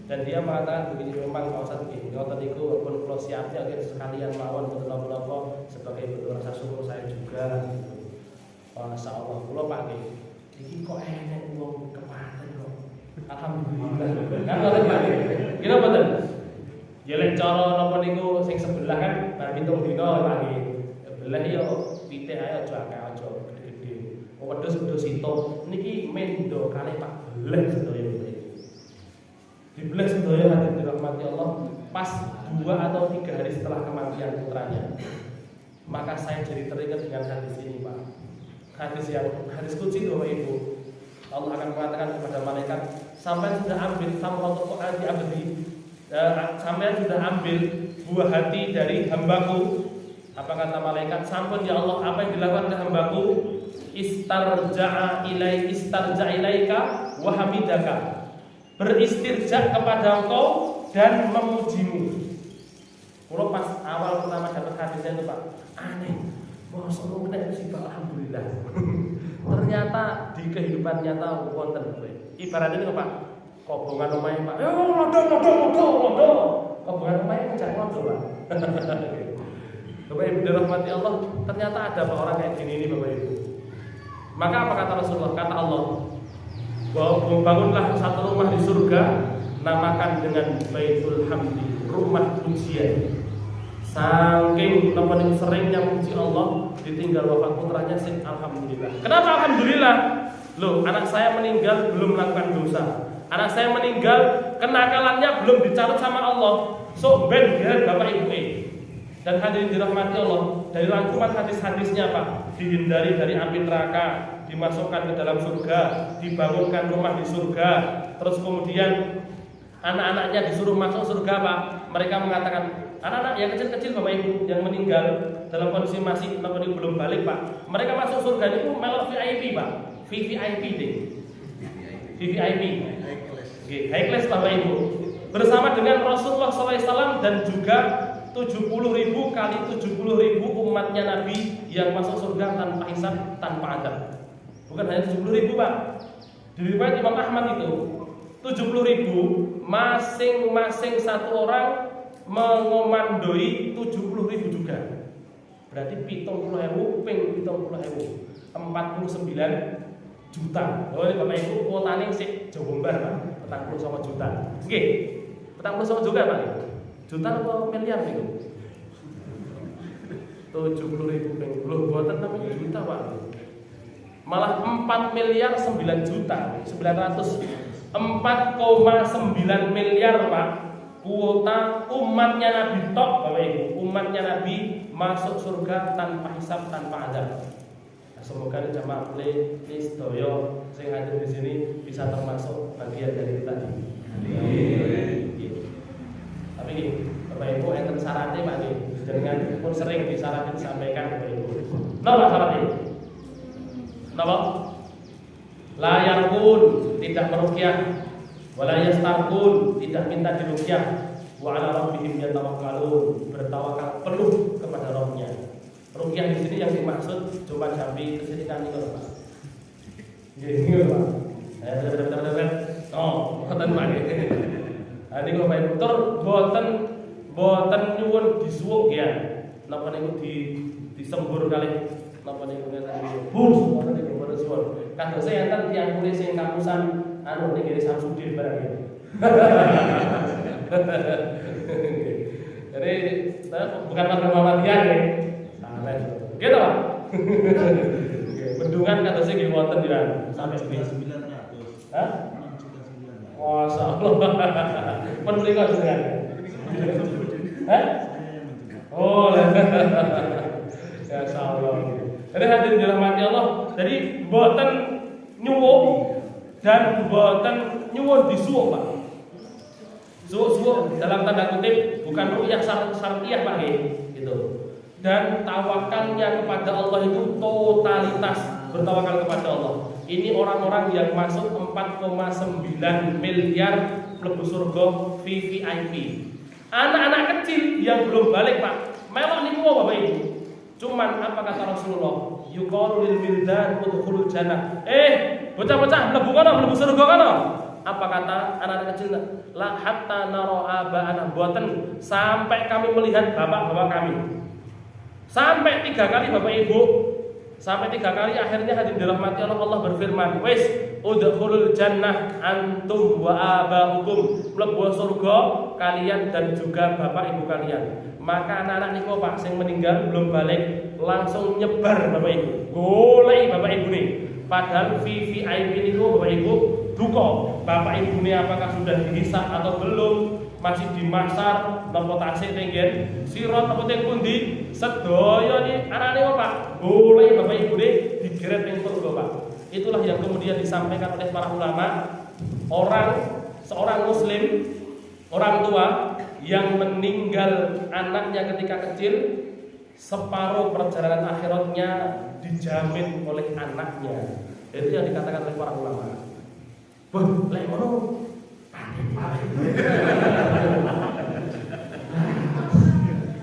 A: Dan dia mengatakan begini, memang Pak Ustaz nggih ngoten niku pun kula siapke sekalian mawon boten napa-napa sebagai bentuk rasa syukur saya juga. Masya Allah, kula Pak nggih. Iki kok enek wong kepaten kok. Alhamdulillah. Kan ngoten Pak. Kira mboten? Ya lek cara napa niku sing sebelah kan bar pitung dina Pak nggih. Sebelah yo pitik ae aja akeh gede-gede. Wedhus itu niki mendo kalih Pak belah sedaya. Dibelah sedaya hadirin dirahmati Allah pas 2 atau 3 hari setelah kematian putranya. Maka saya jadi teringat dengan hadis ini Pak. Hadis qudsi Bapak Ibu. Allah akan mengatakan kepada malaikat, sampai sudah ambil samratul Quran diabdi, sampai sudah ambil buah hati dari hambaku. Apa kata malaikat? Sampun ya Allah, apa yang dilakukan oleh hambaku? Istarja ilaika wa hamidaka. Beristirja kepada engkau dan memujimu. Kalau pas awal pertama dapat hadisnya itu Pak, aneh. Masa mau kena sih Pak, alhamdulillah. ternyata di kehidupan nyata wonten kowe. Ibaratnya ini Pak, kobongan omahe Pak. Lodo. Kobongan omahe mencak lodo Pak. Bapak Ibu dirahmati Allah, ternyata ada orang kayak gini ini Bapak Ibu. Maka apa kata Rasulullah? Kata Allah, bahwa bangunlah satu rumah di surga, namakan dengan Baitul Hamdi, rumah pujian. Saking teman seringnya puji Allah, ditinggal wafat putranya sih alhamdulillah. Kenapa alhamdulillah? Loh, anak saya meninggal belum melakukan dosa. Anak saya meninggal kenakalannya belum dicatat sama Allah. So ben Bapak Ibu dan hadirin dirahmati Allah, dari rangkuman hadis-hadisnya Pak, dihindari dari api neraka, dimasukkan ke dalam surga, dibangunkan rumah di surga, terus kemudian anak-anaknya disuruh masuk surga Pak. Mereka mengatakan, anak-anak yang kecil-kecil Bapak Ibu yang meninggal dalam kondisi masih belum balik Pak, mereka masuk surga itu melok VIP Pak, VVIP deh, VVIP, high class Bapak Ibu, bersama dengan Rasulullah SAW dan juga 70.000 kali 70.000 umatnya Nabi yang masuk surga tanpa hisab, tanpa adab. Bukan hanya 70.000 Pak. Di riwayat Imam Ahmad itu 70.000 masing-masing satu orang mengomandoi 70.000 juga. Berarti 70.000 ping 70.000 49 juta. Oh ini Bapak Ibu kuotane sik Jombar Pak, 49 juta. Nggih. 49 juga Pak. Juta atau miliar itu? 70.000 ping. Loh, buatan namanya juta Pak. Malah 4 miliar 9 juta 900 4,9 miliar Pak. Kuota umatnya Nabi tok Bapak Ibu. Umatnya Nabi masuk surga tanpa hisab, tanpa adab. Nah, semoga jamaah ini sedaya sing hadir di sini bisa termasuk bagian dari tadi. Amin. Tapi gini, Bapak Ibu enten syaratnya Pak nih, dengan pun sering disyaratkan disampaikan Bapak Ibu. Napa syaratnya? Napa? La yarqun, tidak meruqyah, wala yastarqun, tidak minta diruqyah, wa ala rabbihim yatawakkalun, bertawakal penuh kepada Rabbnya. Ruqyah di sini yang dimaksud coba jambi kesedihan itu Pak. Nggih, Pak. Oh, ngoten Pak. Ini Bapak Ibu tur boten nyuwun disuwuk ya. Napa niku disembur kali napa niku ngene. Bus, boten niku boten suwun. Kadose enten tiyang kulit sing kapusan anu niki Samsudin barang iki. Jadi saya bukan warga Muhammadiyah nggih. Salah. Gitu Pak. Bendungan kadose nggih wonten ya sampai 900. Hah? Masya Allah. Menerima dengan. Hah? Oh, ya Allah. Jadi hadirin dirahmati Allah. Jadi boten nyuwun dan boten nyuwun disuwun Pak. Suwuk dalam tanda kutip bukan ru'yah syar'iyah Pak gitu. Dan tawakalnya kepada Allah itu totalitas bertawakal kepada Allah. Ini orang-orang yang masuk 4,9 miliar mlebu surga VVIP. Anak-anak kecil yang belum balik Pak, melok niku Bapak Ibu. Cuman apa kata Rasulullah? Yuqalu lil wildan udkhulul jannah. Bocah-bocah mlebu kono, mlebu surga kono. Apa kata anak-anak kecil? La hatta nara aba'ana, boten sampai kami melihat bapak-bapak kami. Sampai 3 kali Bapak Ibu. Sampai 3 kali akhirnya hadirin dirahmati Allah, Allah berfirman, "Wis udkhulul jannah antum wa aba'ukum." Mlebu surga kalian dan juga bapak ibu kalian. Maka anak-anak niku Pak sing meninggal belum balik langsung nyebar Bapak Ibu. Golek Bapak Ibu nih. Padahal VVIP niku Bapak Ibu duka. Bapak Ibu nih apakah sudah dihisab atau belum? Masih di masar napa tasik tenggen sirat apa teng pundi sedaya ni anane Pak boleh Bapak Ibu digeret ning surga Pak. Itulah yang kemudian disampaikan oleh para ulama. Seorang muslim, orang tua yang meninggal anaknya ketika kecil, separuh perjalanan akhiratnya dijamin oleh anaknya. Itu yang dikatakan oleh para ulama. Bun, lek ngono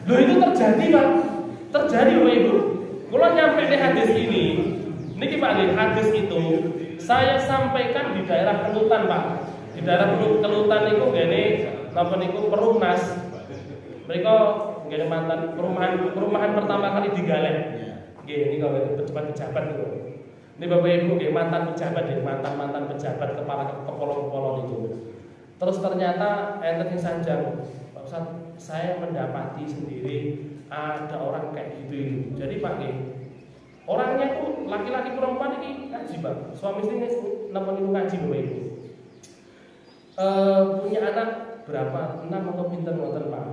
A: loh itu terjadi Pak, terjadi Bapak Ibu. Kalau nyampe di hadis ini Niki Pak nggih, hadis itu saya sampaikan di daerah Kelutan Pak. Di daerah Kelutan niku ngene napa niku Perumnas. Mereka ngene mantan perumahan pertama kali digalek. Nggih niku pejabat-pejabat niku. Ini Bapak Ibu nggih mantan pejabat nggih, mantan pejabat kepala niku. Terus ternyata enten sing sanjang, Pak Ustaz, saya mendapati sendiri ada orang kayak gitu. Jadi Pak nggih, orangnya tuh laki-laki perempuan ini ngaji Pak. Suami istri napa niku ngaji Bapak Ibu. Punya anak berapa? 6 atau pinten ngoten Pak.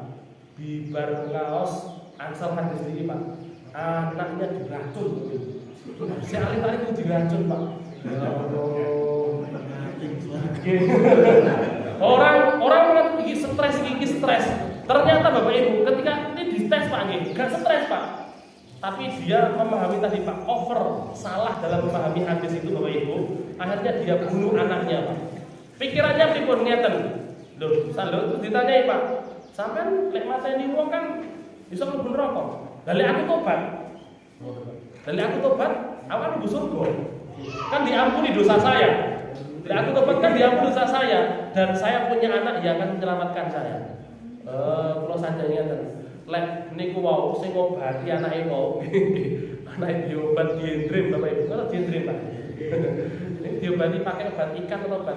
A: Bibar ngaos angsal hadis iki Pak. Anaknya diracun. Si alim-alim itu diracun Pak. Orang mengatakan iki stres. Ternyata Bapak Ibu ketika ini dites Pak nggih, gak stres Pak. Tapi dia memahami tadi Pak, salah dalam memahami hadis itu Bapak Ibu. Akhirnya dia bunuh anaknya Pak. Pikirannya pripun ngeten. Loh, terus ditanyai Pak, sampean lek mateni wong kan bisa mlebu neraka. Lah aku tobat, aku mlebu surga. Kan diampuni dosa saya. Aku tobat kan diampuni dosa saya dan saya punya anak yang akan menyelamatkan saya. Kalau sanjanya lek niku wau sing ngobati anake wau. Anake diobat diendrim Bapak Ibu. Kalau diendrim Pak. Diobati pakai obat ikan atau obat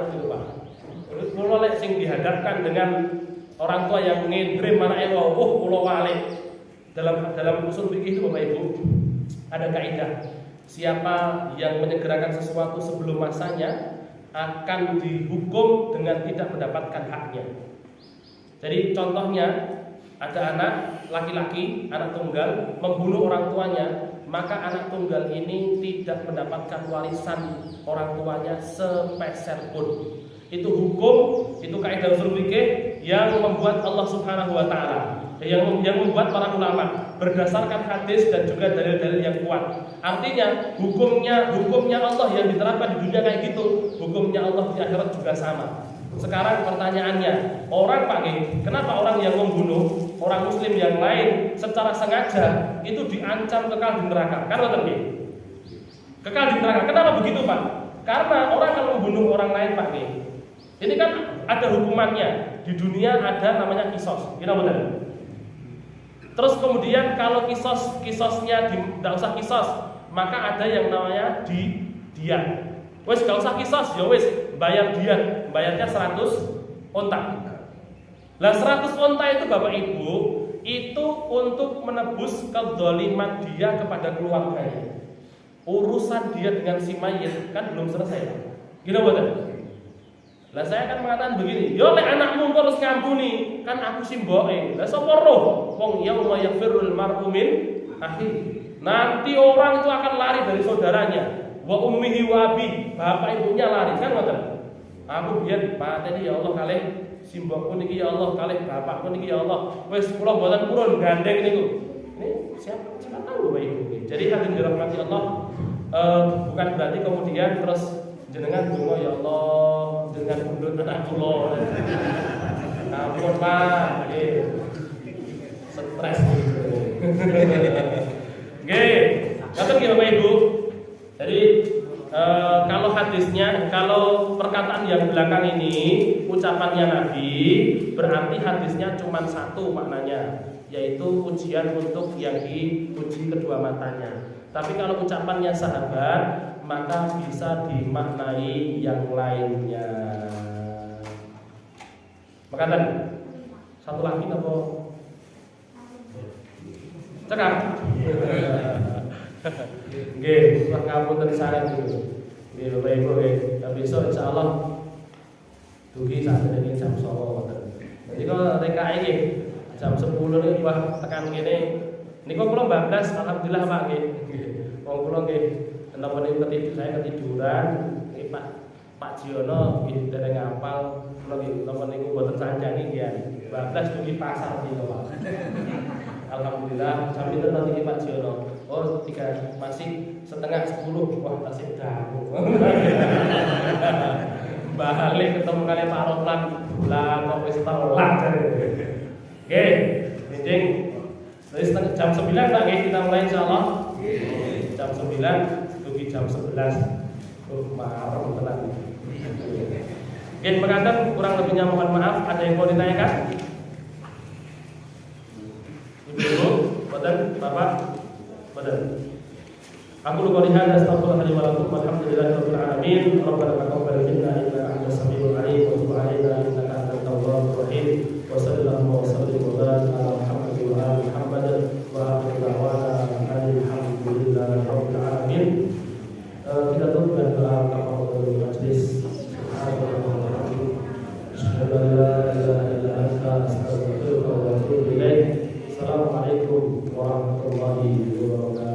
A: gitu Pak. Kalau lek sing dihadapkan dengan orang tua yang ngendrim anake wau, kula walik. Dalam usul fikih itu Bapak Ibu ada kaidah. Siapa yang menyegerakan sesuatu sebelum masanya akan dihukum dengan tidak mendapatkan haknya. Jadi contohnya ada anak laki-laki, anak tunggal membunuh orang tuanya, maka anak tunggal ini tidak mendapatkan warisan orang tuanya sepeser pun. Itu hukum, itu kaidah usul fikih yang membuat Allah Subhanahu wa taala, yang membuat para ulama berdasarkan hadis dan juga dalil-dalil yang kuat. Artinya hukumnya Allah yang diterapkan di dunia kayak gitu, hukumnya Allah di akhirat juga sama. Sekarang pertanyaannya, orang Pak Nggih, kenapa orang yang membunuh orang muslim yang lain secara sengaja itu diancam kekal di neraka? Kan ngoten nggih. Kekal di neraka. Kenapa begitu, Pak? Karena orang kalau membunuh orang lain, Pak Nggih, ini kan ada hukumannya. Di dunia ada namanya kisos. Gimana benar? Terus kemudian kalau kisosnya tidak usah kisos, maka ada yang namanya diat. Wes gak usah kisos, ya wes bayar diat, bayarnya 100 onta. Lah 100 onta itu Bapak Ibu itu untuk menebus kezaliman dia kepada keluarganya. Urusan dia dengan si mayit kan belum selesai. Gila betul. Lah saya akan mengatakan begini, yo lek anakmu terus ngampuni, kan aku simboke. Lah sapa roh wong yauma yafirul mar'u min akhi. Nanti orang itu akan lari dari saudaranya. Wa ummihi wa abi, bapak ibunya lari kan ngoten. Aku biyen pateni ya Allah kalih simbokku niki ya Allah, kalih bapakku niki ya Allah. Wis kula mboten purun gandeng niku. Ini siapa tahu Bapak Ibu. Jadi hadirin dirahmati Allah, bukan berarti kemudian terus jenengan donga ya Allah dengan pundut anak kula. Ampun Pak, nggih. Stres gitu. Nggih, ngoten nggih Bapak Ibu. Jadi kalau hadisnya, kalau perkataan yang belakang ini ucapannya Nabi, berarti hadisnya cuma satu maknanya, yaitu ujian untuk yang diuji kedua matanya. Tapi kalau ucapannya sahabat, maka bisa dimaknai yang lainnya. Maka tadi satu lagi apa? Cekak. Nggih, ngapunten sangat niku. Nggih Bapak Ibu nggih. Besok insyaallah dugi sak ini jam 09.00 ngoten. Jadi kalau TKI nggih jam 10 niku wah tekan kene. Niku kula bablas alhamdulillah Pak nggih. Wong kula nggih napa niku saya ketiduran nggih Pak Jiono nggih dereng ngapal kula nggih napa niku mboten sanjani nggih. Bablas dugi pasar niku Pak. Alhamdulillah sampai nanti Pak Jiono. Oh, masih setengah 10. Wah, masih damu. Balik ketemu kali Pak Rohlan. Lah kok wis telat. Oke, meeting. Terus jam 9 Pak kita mulai insyaallah. Jam 9 dugi jam 11. Maaf tenan. Oke, pengantin kurang lebihnya mohon maaf. Ada yang mau ditanyakan? Ibu, badan, bapak, badan. Aku lupa lihat astagfirullahaladzim wa lakum walhamdulillahirabbil alamin. Rabbana taqabbal minna innaka antas samiul alim wa tub 'alaina innaka antat tawwabur rahim. Wa sallallahu wa sallim wa barik ala Muhammadin wa ali Muhammad wa akhiru da'wana alhamdulillahi rabbil alamin. Kita tutup dengan doa kafaratul majlis. Assalamualaikum warahmatullahi wabarakatuh.